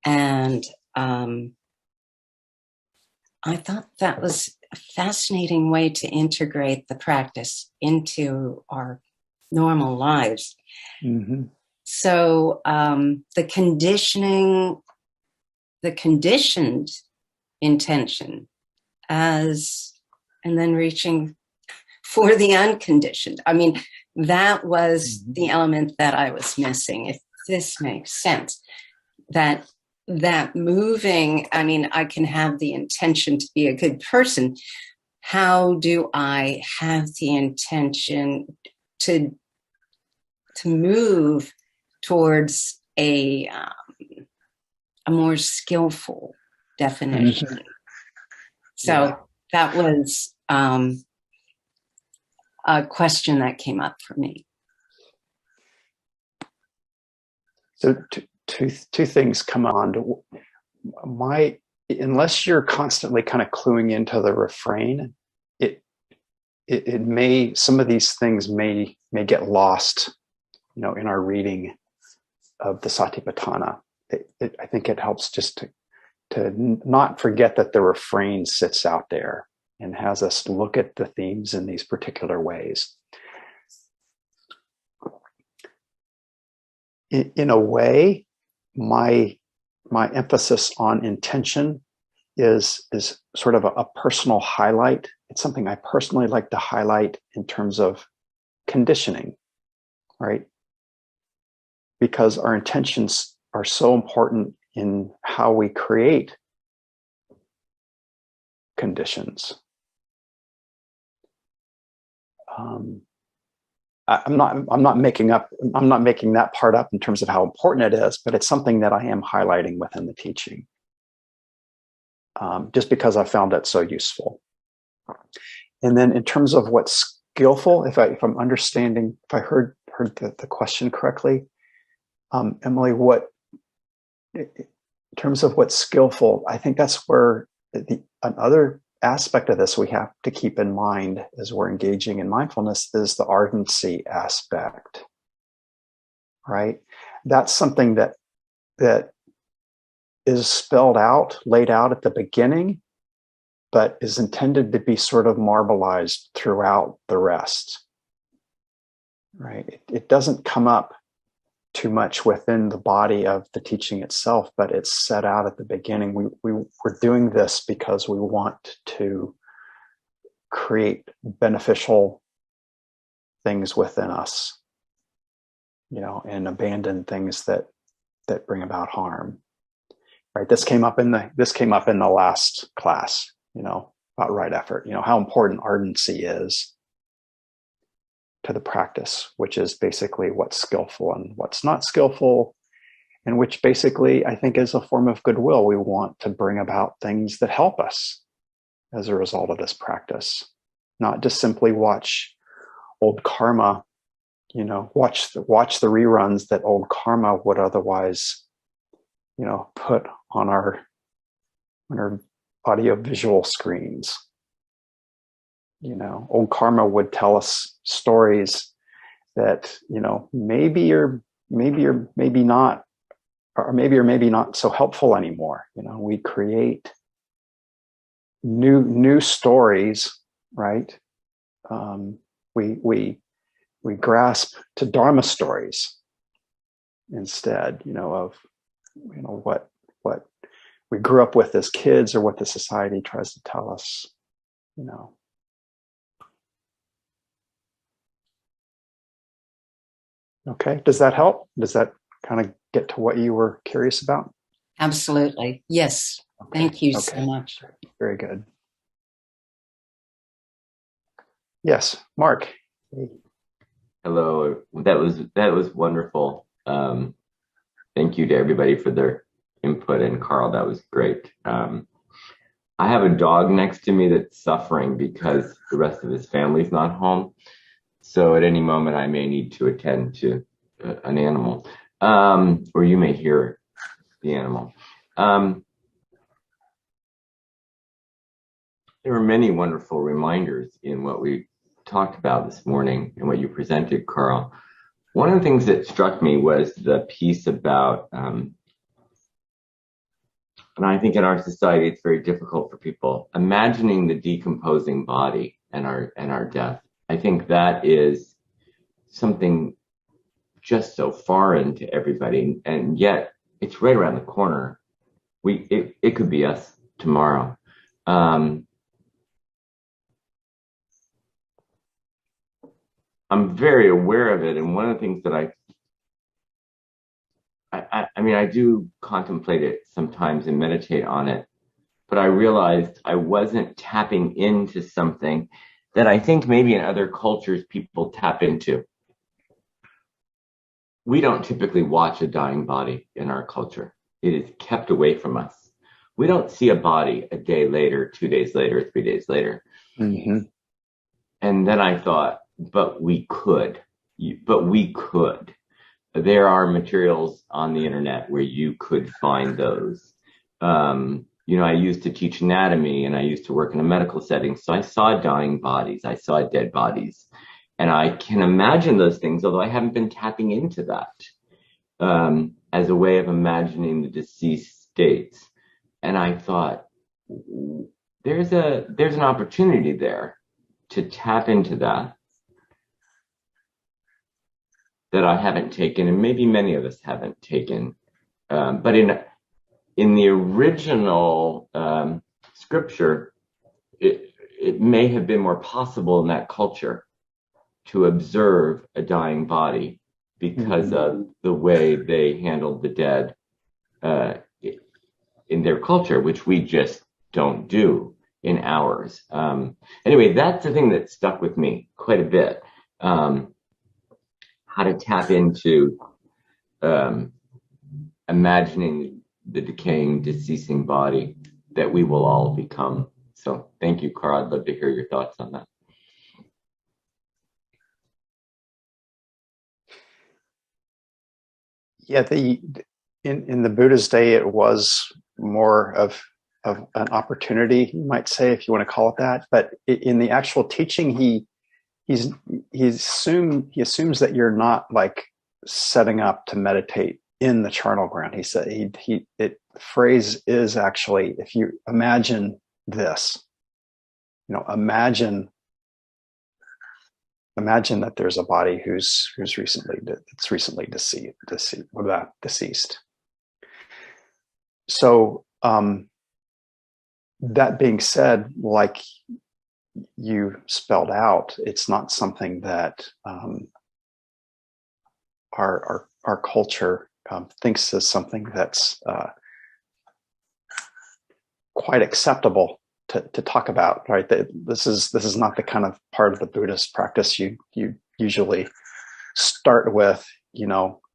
And I thought that was a fascinating way to integrate the practice into our normal lives. So the conditioned intention and then reaching for the unconditioned. I mean, that was the element that I was missing, if this makes sense. That moving, I mean, I can have the intention to be a good person. How do I have the intention to move towards a more skillful definition? So that was a question that came up for me. So two things come on. Unless you're constantly kind of cluing into the refrain, it may, some of these things may get lost, in our reading of the Satipatthana. I think it helps just to not forget that the refrain sits out there and has us look at the themes in these particular ways. In a way, my emphasis on intention is sort of a personal highlight. It's something I personally like to highlight in terms of conditioning, right? Because our intentions are so important in how we create conditions. I'm not making that part up in terms of how important it is, but it's something that I am highlighting within the teaching, just because I found that so useful. And then in terms of what's skillful, if I'm understanding, if I heard the question correctly, Emily, terms of what's skillful, I think that's where another aspect of this we have to keep in mind as we're engaging in mindfulness is the ardency aspect, right? That's something that is spelled out, laid out at the beginning, but is intended to be sort of marbleized throughout the rest, right? It doesn't come up too much within the body of the teaching itself, but it's set out at the beginning. We're doing this because we want to create beneficial things within us, and abandon things that bring about harm. Right. This came up in the last class, about right effort, how important ardency is to the practice, which is basically what's skillful and what's not skillful, and which basically I think is a form of goodwill. We want to bring about things that help us as a result of this practice, not just simply watch old karma, watch the reruns that old karma would otherwise, put on our audio visual screens. Old karma would tell us stories that, maybe or maybe not so helpful anymore. We create new stories, right? We grasp to Dharma stories instead, of what we grew up with as kids or what the society tries to tell us. Okay, does that help? Does that kind of get to what you were curious about? Absolutely. Yes. Okay. Thank you so much. Very good. Yes, Mark. Hello. That was wonderful. Thank you to everybody for their input, and Carl, that was great. I have a dog next to me that's suffering because the rest of his family's not home. So at any moment, I may need to attend to an animal, or you may hear the animal. There were many wonderful reminders in what we talked about this morning and what you presented, Carl. One of the things that struck me was the piece about, and I think in our society, it's very difficult for people, imagining the decomposing body and our death. I think that is something just so foreign to everybody, and yet it's right around the corner. It could be us tomorrow. I'm very aware of it, and one of the things that I do contemplate it sometimes and meditate on it, but I realized I wasn't tapping into something that I think maybe in other cultures people tap into. We don't typically watch a dying body in our culture. It is kept away from us. We don't see a body a day later, 2 days later, 3 days later. Mm-hmm. And then I thought, but we could. There are materials on the internet where you could find those. I used to teach anatomy, and I used to work in a medical setting. So I saw dying bodies. I saw dead bodies. And I can imagine those things, although I haven't been tapping into that as a way of imagining the deceased states. And I thought, there's an opportunity there to tap into that I haven't taken, and maybe many of us haven't taken. But in the original scripture, it may have been more possible in that culture to observe a dying body because of the way they handled the dead in their culture, which we just don't do in ours. Anyway, that's the thing that stuck with me quite a bit. How to tap into imagining the decaying, deceasing body that we will all become. So thank you, Carl. I'd love to hear your thoughts on that. Yeah, in the Buddha's day, it was more of an opportunity, you might say, if you want to call it that. But in the actual teaching, he assumes that you're not like setting up to meditate in the charnel ground. He said the phrase is actually, if you imagine this, imagine that there's a body who's recently deceased. So that being said, like you spelled out, it's not something that our culture thinks is something that's quite acceptable to talk about, right? This is not the kind of part of the Buddhist practice you usually start with,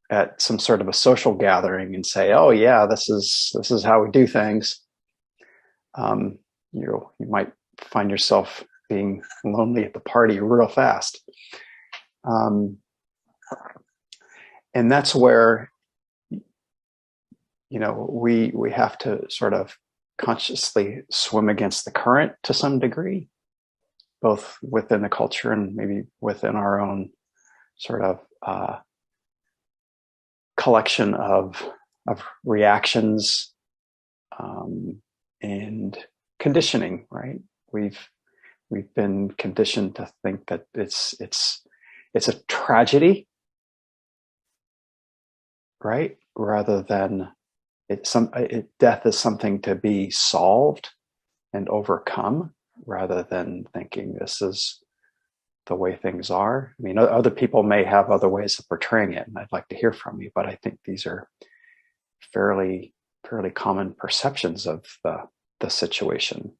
at some sort of a social gathering and say, oh yeah, this is how we do things. You might find yourself being lonely at the party real fast. And that's where, we have to sort of consciously swim against the current to some degree, both within the culture and maybe within our own sort of collection of reactions and conditioning, right? We've been conditioned to think that it's a tragedy, right? Rather than death is something to be solved and overcome, rather than thinking this is the way things are. I mean, other people may have other ways of portraying it, and I'd like to hear from you, but I think these are fairly common perceptions of the situation.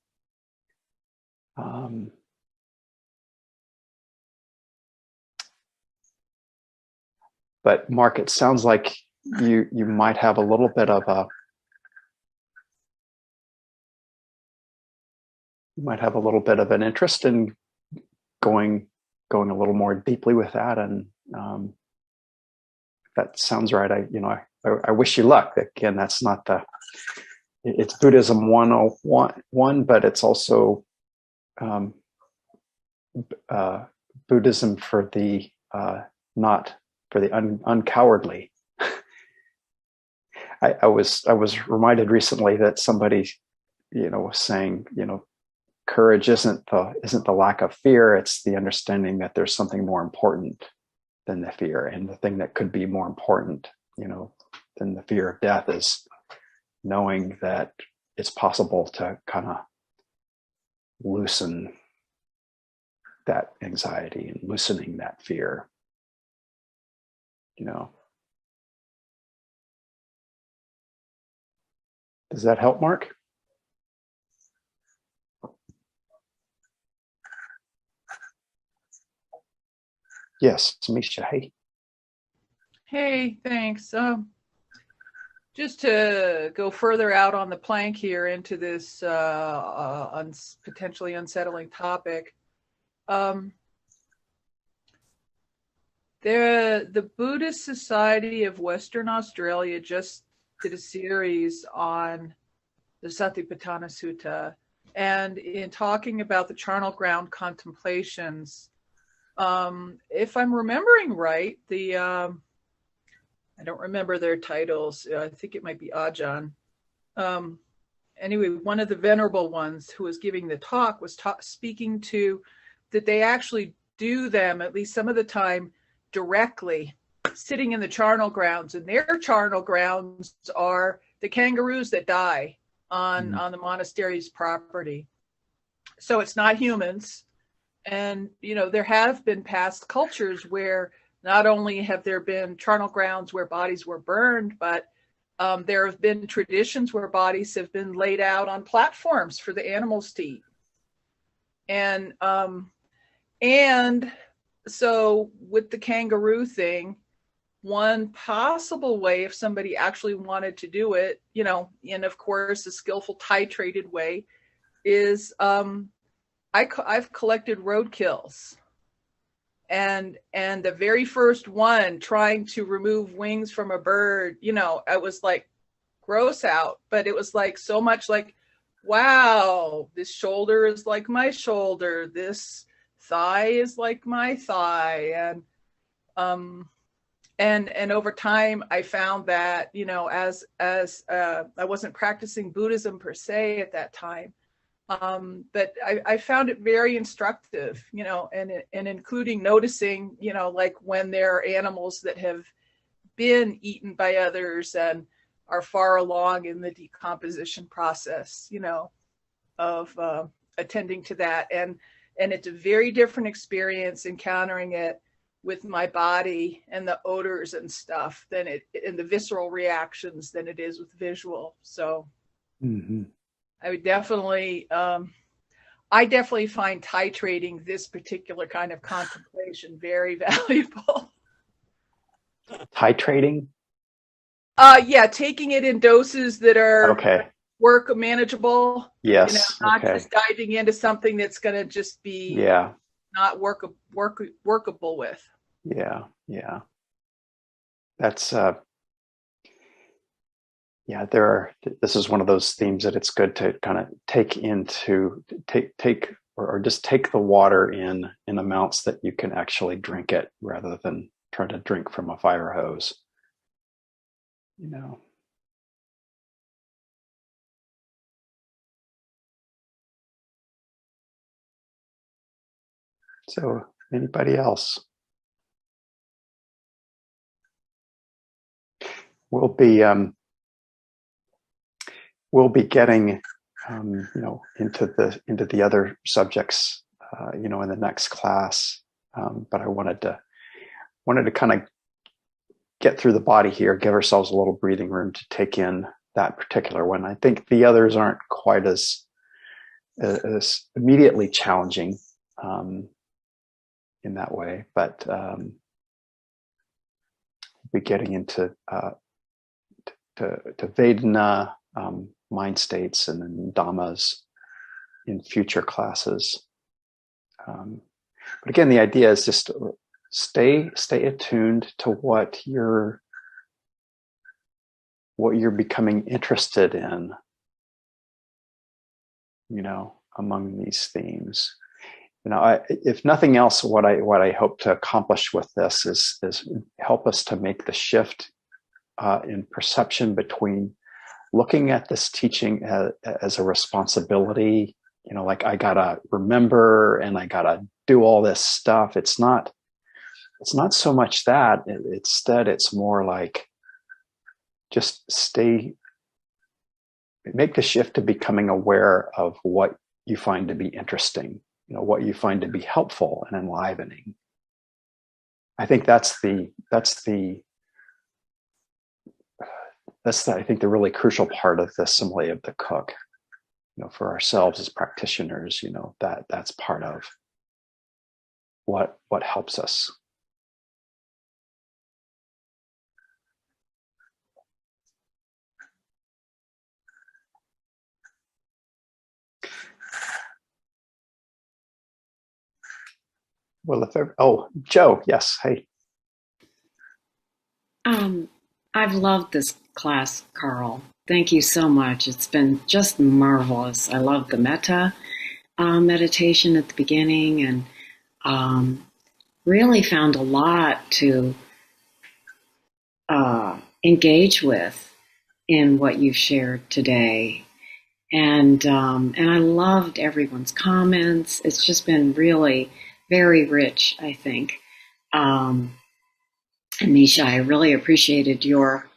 But Mark, it sounds like you might have a little bit of an interest in going a little more deeply with that, and if that sounds right. I wish you luck. Again, that's not it's Buddhism 101, but it's also Buddhism for the not for the uncowardly. I was reminded recently that somebody, was saying, courage isn't the lack of fear; it's the understanding that there's something more important than the fear, and the thing that could be more important, than the fear of death is knowing that it's possible to kind of loosen that anxiety and loosening that fear. Does that help, Mark? Yes, it's Misha. Hey. Hey, thanks. Just to go further out on the plank here into this potentially unsettling topic, the Buddhist Society of Western Australia just did a series on the Satipatthana Sutta, and in talking about the charnel ground contemplations, if I'm remembering right, I don't remember their titles. I think it might be Ajahn. Anyway, one of the venerable ones who was giving the talk was speaking to that they actually do them, at least some of the time, directly, sitting in the charnel grounds. And their charnel grounds are the kangaroos that die on the monastery's property. So it's not humans. And, there have been past cultures where not only have there been charnel grounds where bodies were burned, but there have been traditions where bodies have been laid out on platforms for the animals to eat. And so with the kangaroo thing, one possible way, if somebody actually wanted to do it, and of course a skillful titrated way, is I've collected roadkills and the very first one trying to remove wings from a bird, you know, I was like gross out, but it was like so much like, wow, this shoulder is like my shoulder, this thigh is like my thigh. And over time I found that, you know, as I wasn't practicing Buddhism per se at that time, but I found it very instructive, you know, and including noticing, you know, like when there are animals that have been eaten by others and are far along in the decomposition process, you know, of attending to that. And it's a very different experience encountering it with my body and the odors and stuff than it, and the visceral reactions, than it is with visual. So I would definitely, I definitely find titrating this particular kind of contemplation very valuable. Titrating? Yeah, taking it in doses that are okay. work manageable. Yes. You know, not just diving into something that's going to just be not workable with. Yeah. Yeah. That's this is one of those themes that it's good to kind of take or just take the water in amounts that you can actually drink it, rather than trying to drink from a fire hose, you know. So anybody else? We'll be getting you know, into the other subjects you know, in the next class, but I wanted to kind of get through the body here, give ourselves a little breathing room to take in that particular one. I think the others aren't quite as immediately challenging in that way, but we'll be getting into to Vedana, mind states, and then Dhammas in future classes. But again, the idea is just stay attuned to what you're becoming interested in, you know, among these themes. You know, if nothing else, what I hope to accomplish with this is help us to make the shift in perception between looking at this teaching as a responsibility, you know, like I gotta remember and I gotta do all this stuff. It's not so much that. Instead, it's more like just make the shift to becoming aware of what you find to be interesting, you know, what you find to be helpful and enlivening. I think that's the I think the really crucial part of the simile of the cook, you know, for ourselves as practitioners, you know, that's part of what helps us. Well, Joe, yes, hey. I've loved this class, Carl. Thank you so much. It's been just marvelous. I love the metta meditation at the beginning, and really found a lot to engage with in what you've shared today. And I loved everyone's comments. It's just been really very rich, I think. And Misha, I really appreciated your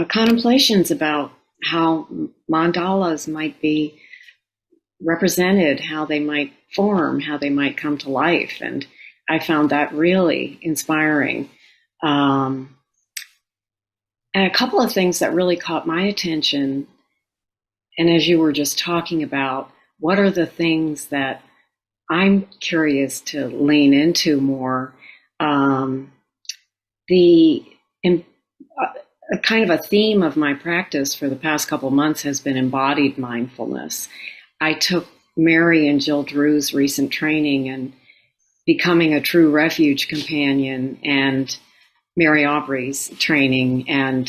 contemplations about how mandalas might be represented, how they might form, how they might come to life. And I found that really inspiring. And a couple of things that really caught my attention, and as you were just talking about, what are the things that I'm curious to lean into more? Kind of a theme of my practice for the past couple months has been embodied mindfulness. I took Mary and Jill Drew's recent training, and becoming a true refuge companion and Mary Aubrey's training. And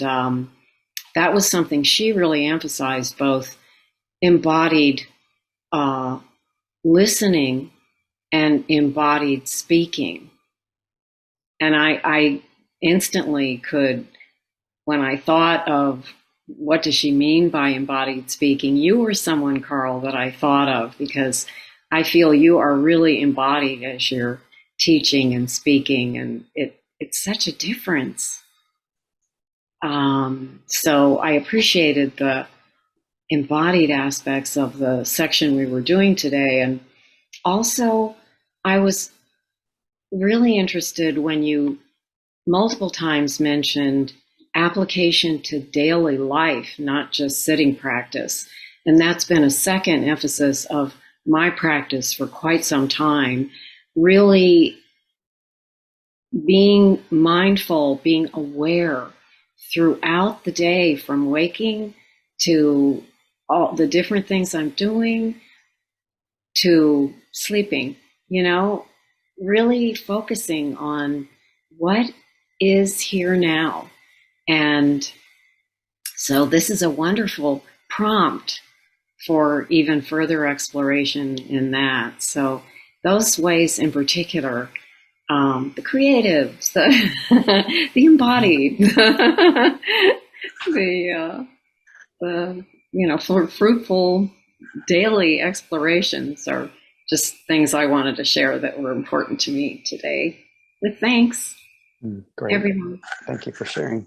that was something she really emphasized, both embodied listening and embodied speaking. And I instantly could, when I thought of what does she mean by embodied speaking, you were someone, Carl, that I thought of, because I feel you are really embodied as you're teaching and speaking, and it's such a difference. So I appreciated the embodied aspects of the section we were doing today. And also, I was really interested when you multiple times mentioned application to daily life, not just sitting practice. And that's been a second emphasis of my practice for quite some time, really being mindful, being aware throughout the day, from waking to all the different things I'm doing to sleeping, really focusing on what is here now. And so this is a wonderful prompt for even further exploration in that. So those ways in particular, the creatives, the embodied, for fruitful daily explorations are just things I wanted to share that were important to me today. But thanks, Great. everyone. Thank you for sharing.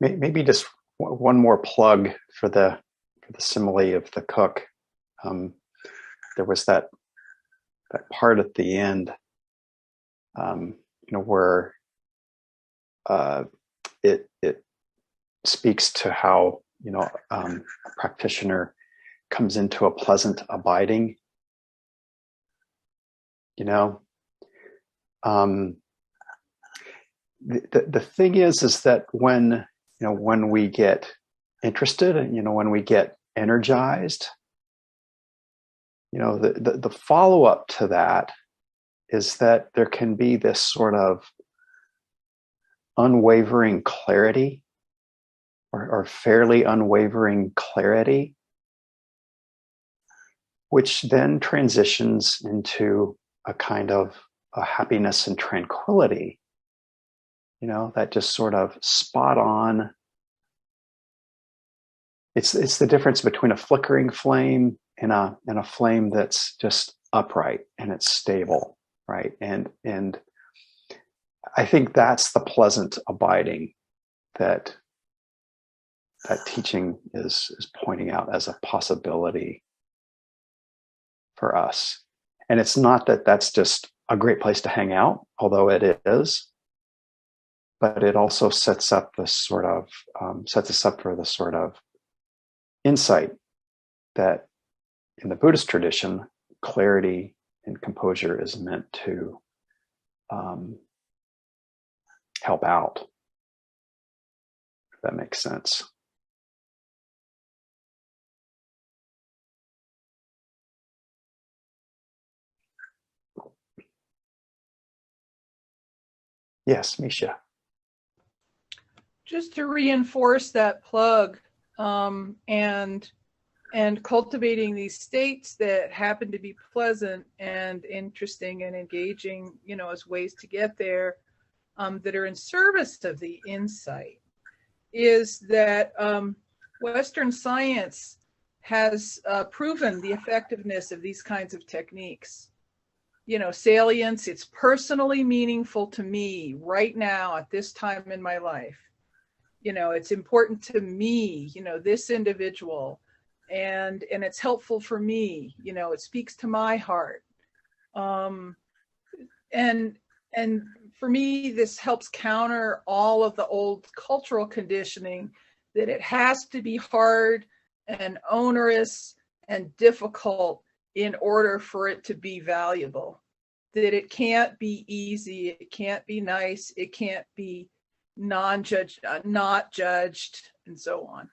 Maybe just one more plug for the simile of the cook. There was that part at the end, where it speaks to how a practitioner comes into a pleasant abiding. The thing is that when we get interested and when we get energized, the follow-up to that is that there can be this sort of unwavering clarity or fairly unwavering clarity, which then transitions into a kind of a happiness and tranquility, that just sort of spot on. It's the difference between a flickering flame and a flame that's just upright and it's stable, right? And I think that's the pleasant abiding that teaching is pointing out as a possibility for us. And it's not that that's just a great place to hang out, although it is, but it also sets us up for the sort of insight that in the Buddhist tradition, clarity and composure is meant to help out, if that makes sense. Yes, Misha. Just to reinforce that plug, and cultivating these states that happen to be pleasant and interesting and engaging, as ways to get there, that are in service of the insight, is that Western science has proven the effectiveness of these kinds of techniques. Salience, it's personally meaningful to me right now at this time in my life. It's important to me, this individual, and it's helpful for me, it speaks to my heart. And for me, this helps counter all of the old cultural conditioning that it has to be hard and onerous and difficult in order for it to be valuable. That it can't be easy, it can't be nice, it can't be not judged, and so on.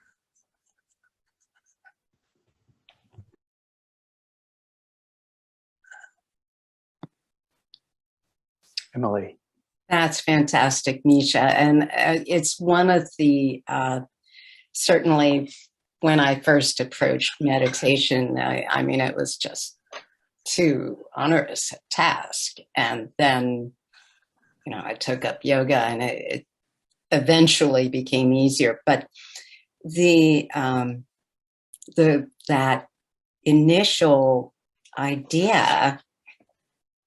Emily. That's fantastic, Misha. And it's one of the, certainly when I first approached meditation, I mean, it was just too onerous a task. And then, I took up yoga and it eventually became easier. But that initial idea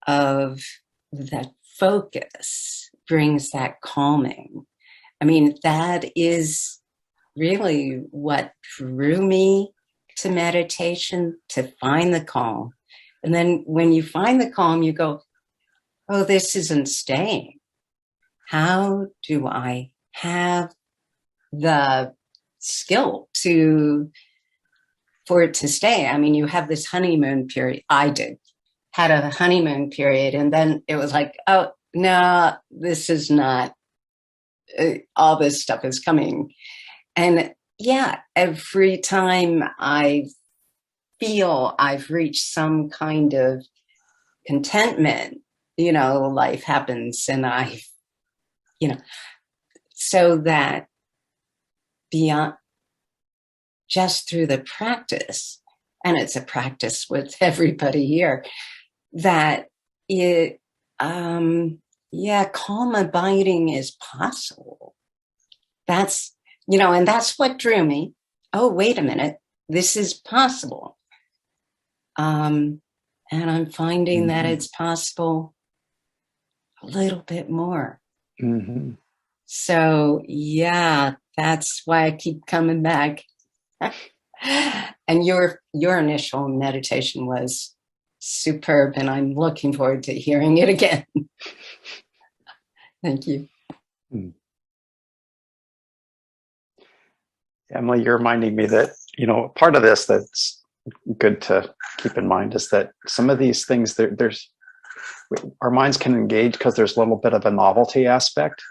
of that focus brings that calming. I mean, that is really what drew me to meditation, to find the calm. And then when you find the calm, you go, oh, this isn't staying. How do I have the skill for it to stay? I mean, you have this honeymoon period. I had a honeymoon period, and then it was like, oh, no, this is not, all this stuff is coming. And yeah, every time I feel I've reached some kind of contentment, life happens, and so that beyond, just through the practice, and it's a practice with everybody here, that it, calm abiding is possible. That's, and that's what drew me. Oh, wait a minute, this is possible. And I'm finding that it's possible a little bit more. Mm-hmm. So yeah, that's why I keep coming back. And your initial meditation was superb, and I'm looking forward to hearing it again. Thank you. Emily, you're reminding me that, part of this that's good to keep in mind is that some of these things, our minds can engage because there's a little bit of a novelty aspect,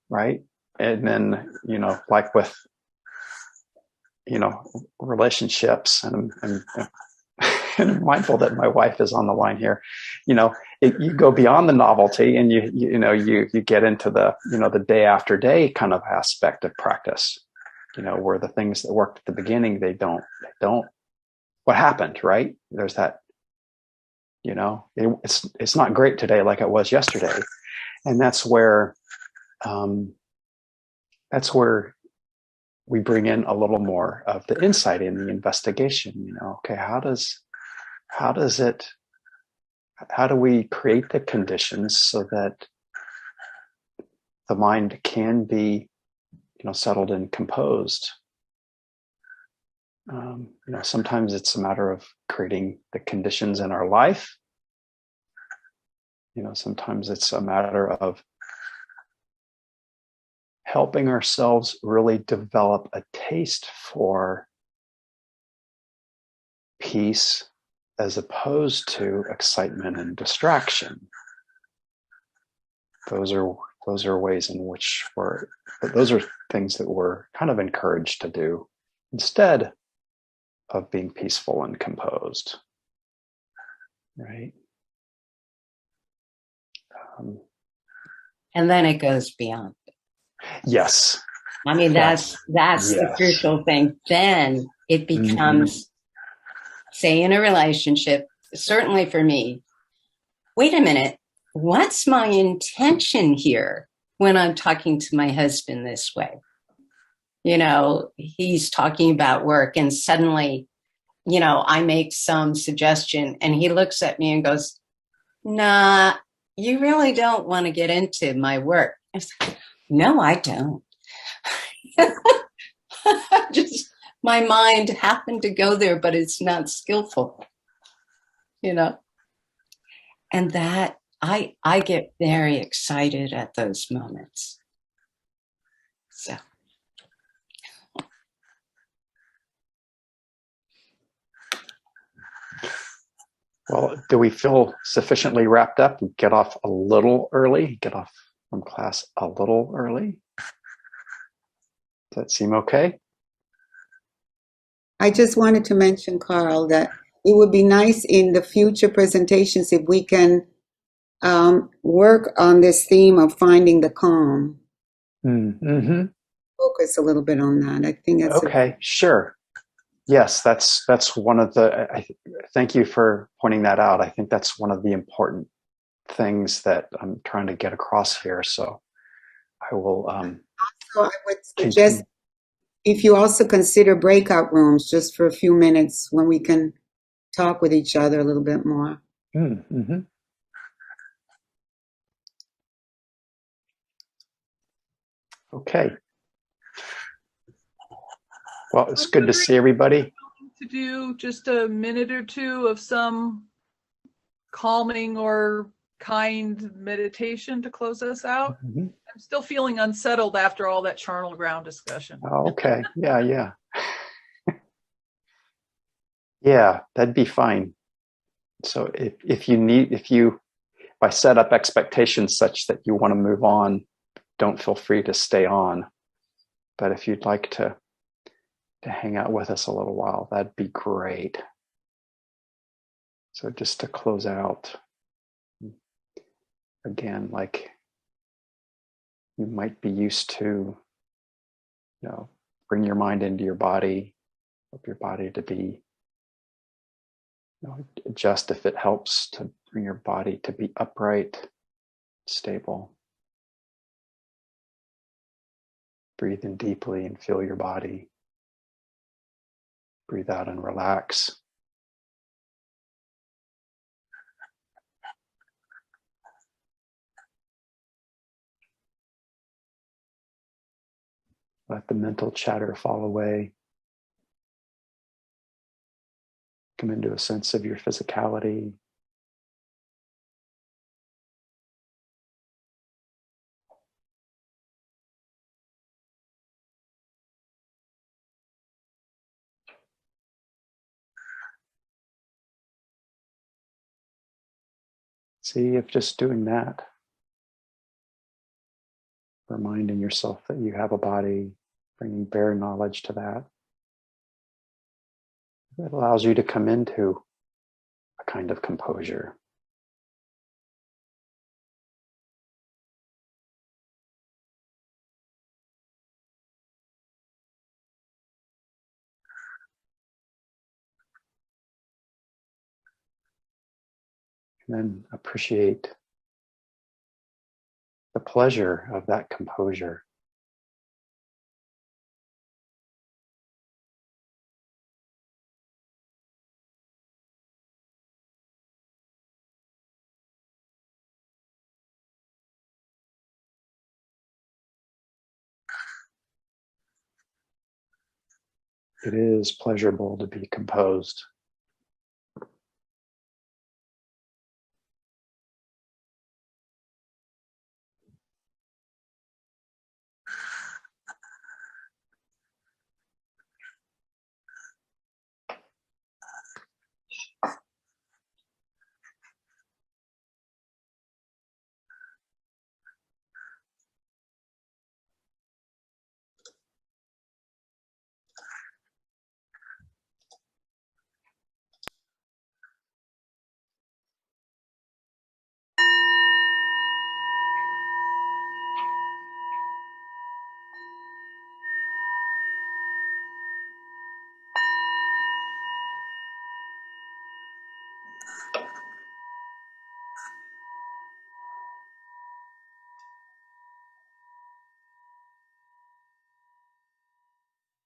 right? And then, like with, relationships, and I'm mindful that my wife is on the line here. You go beyond the novelty, and you get into the the day after day kind of aspect of practice, where the things that worked at the beginning, they don't what happened, right? There's that, it's not great today like it was yesterday. And that's where we bring in a little more of the insight in the investigation. Okay, how do we create the conditions so that the mind can be, settled and composed? Sometimes it's a matter of creating the conditions in our life. Sometimes it's a matter of helping ourselves really develop a taste for peace as opposed to excitement and distraction. Those are ways in which those are things that we're kind of encouraged to do instead of being peaceful and composed, right? And then it goes beyond. Yes. I mean, that's yes. The crucial thing. Then it becomes, say, in a relationship, certainly for me, wait a minute, what's my intention here when I'm talking to my husband this way? He's talking about work, and suddenly, I make some suggestion, and he looks at me and goes, nah, you really don't want to get into my work. I said, no, I don't. Just my mind happened to go there, but it's not skillful, and that I get very excited at those moments. So. Well, do we feel sufficiently wrapped up? We get off a little early, get off from class a little early. Does that seem okay? I just wanted to mention, Carl, that it would be nice in the future presentations if we can work on this theme of finding the calm. Mm-hmm. Focus a little bit on that. I think that's Okay, sure. Yes, that's one of the. Thank you for pointing that out. I think that's one of the important things that I'm trying to get across here. So I will. so I would suggest continue. if you also consider breakout rooms just for a few minutes when we can talk with each other a little bit more. Mm-hmm. Okay. Well, it's good to see everybody. To do just a minute or two of some calming or kind meditation to close us out. Mm-hmm. I'm still feeling unsettled after all that charnel ground discussion. Oh, okay. Yeah. Yeah, that'd be fine. So if I set up expectations such that you want to move on, don't feel free to stay on. But if you'd like to hang out with us a little while, that'd be great. So just to close out, again, like you might be used to, bring your mind into your body, help your body to be, adjust if it helps to bring your body to be upright, stable. Breathe in deeply and feel your body. Breathe out and relax. Let the mental chatter fall away. Come into a sense of your physicality. See if just doing that, reminding yourself that you have a body, bringing bare knowledge to that, it allows you to come into a kind of composure. And then appreciate the pleasure of that composure. It is pleasurable to be composed.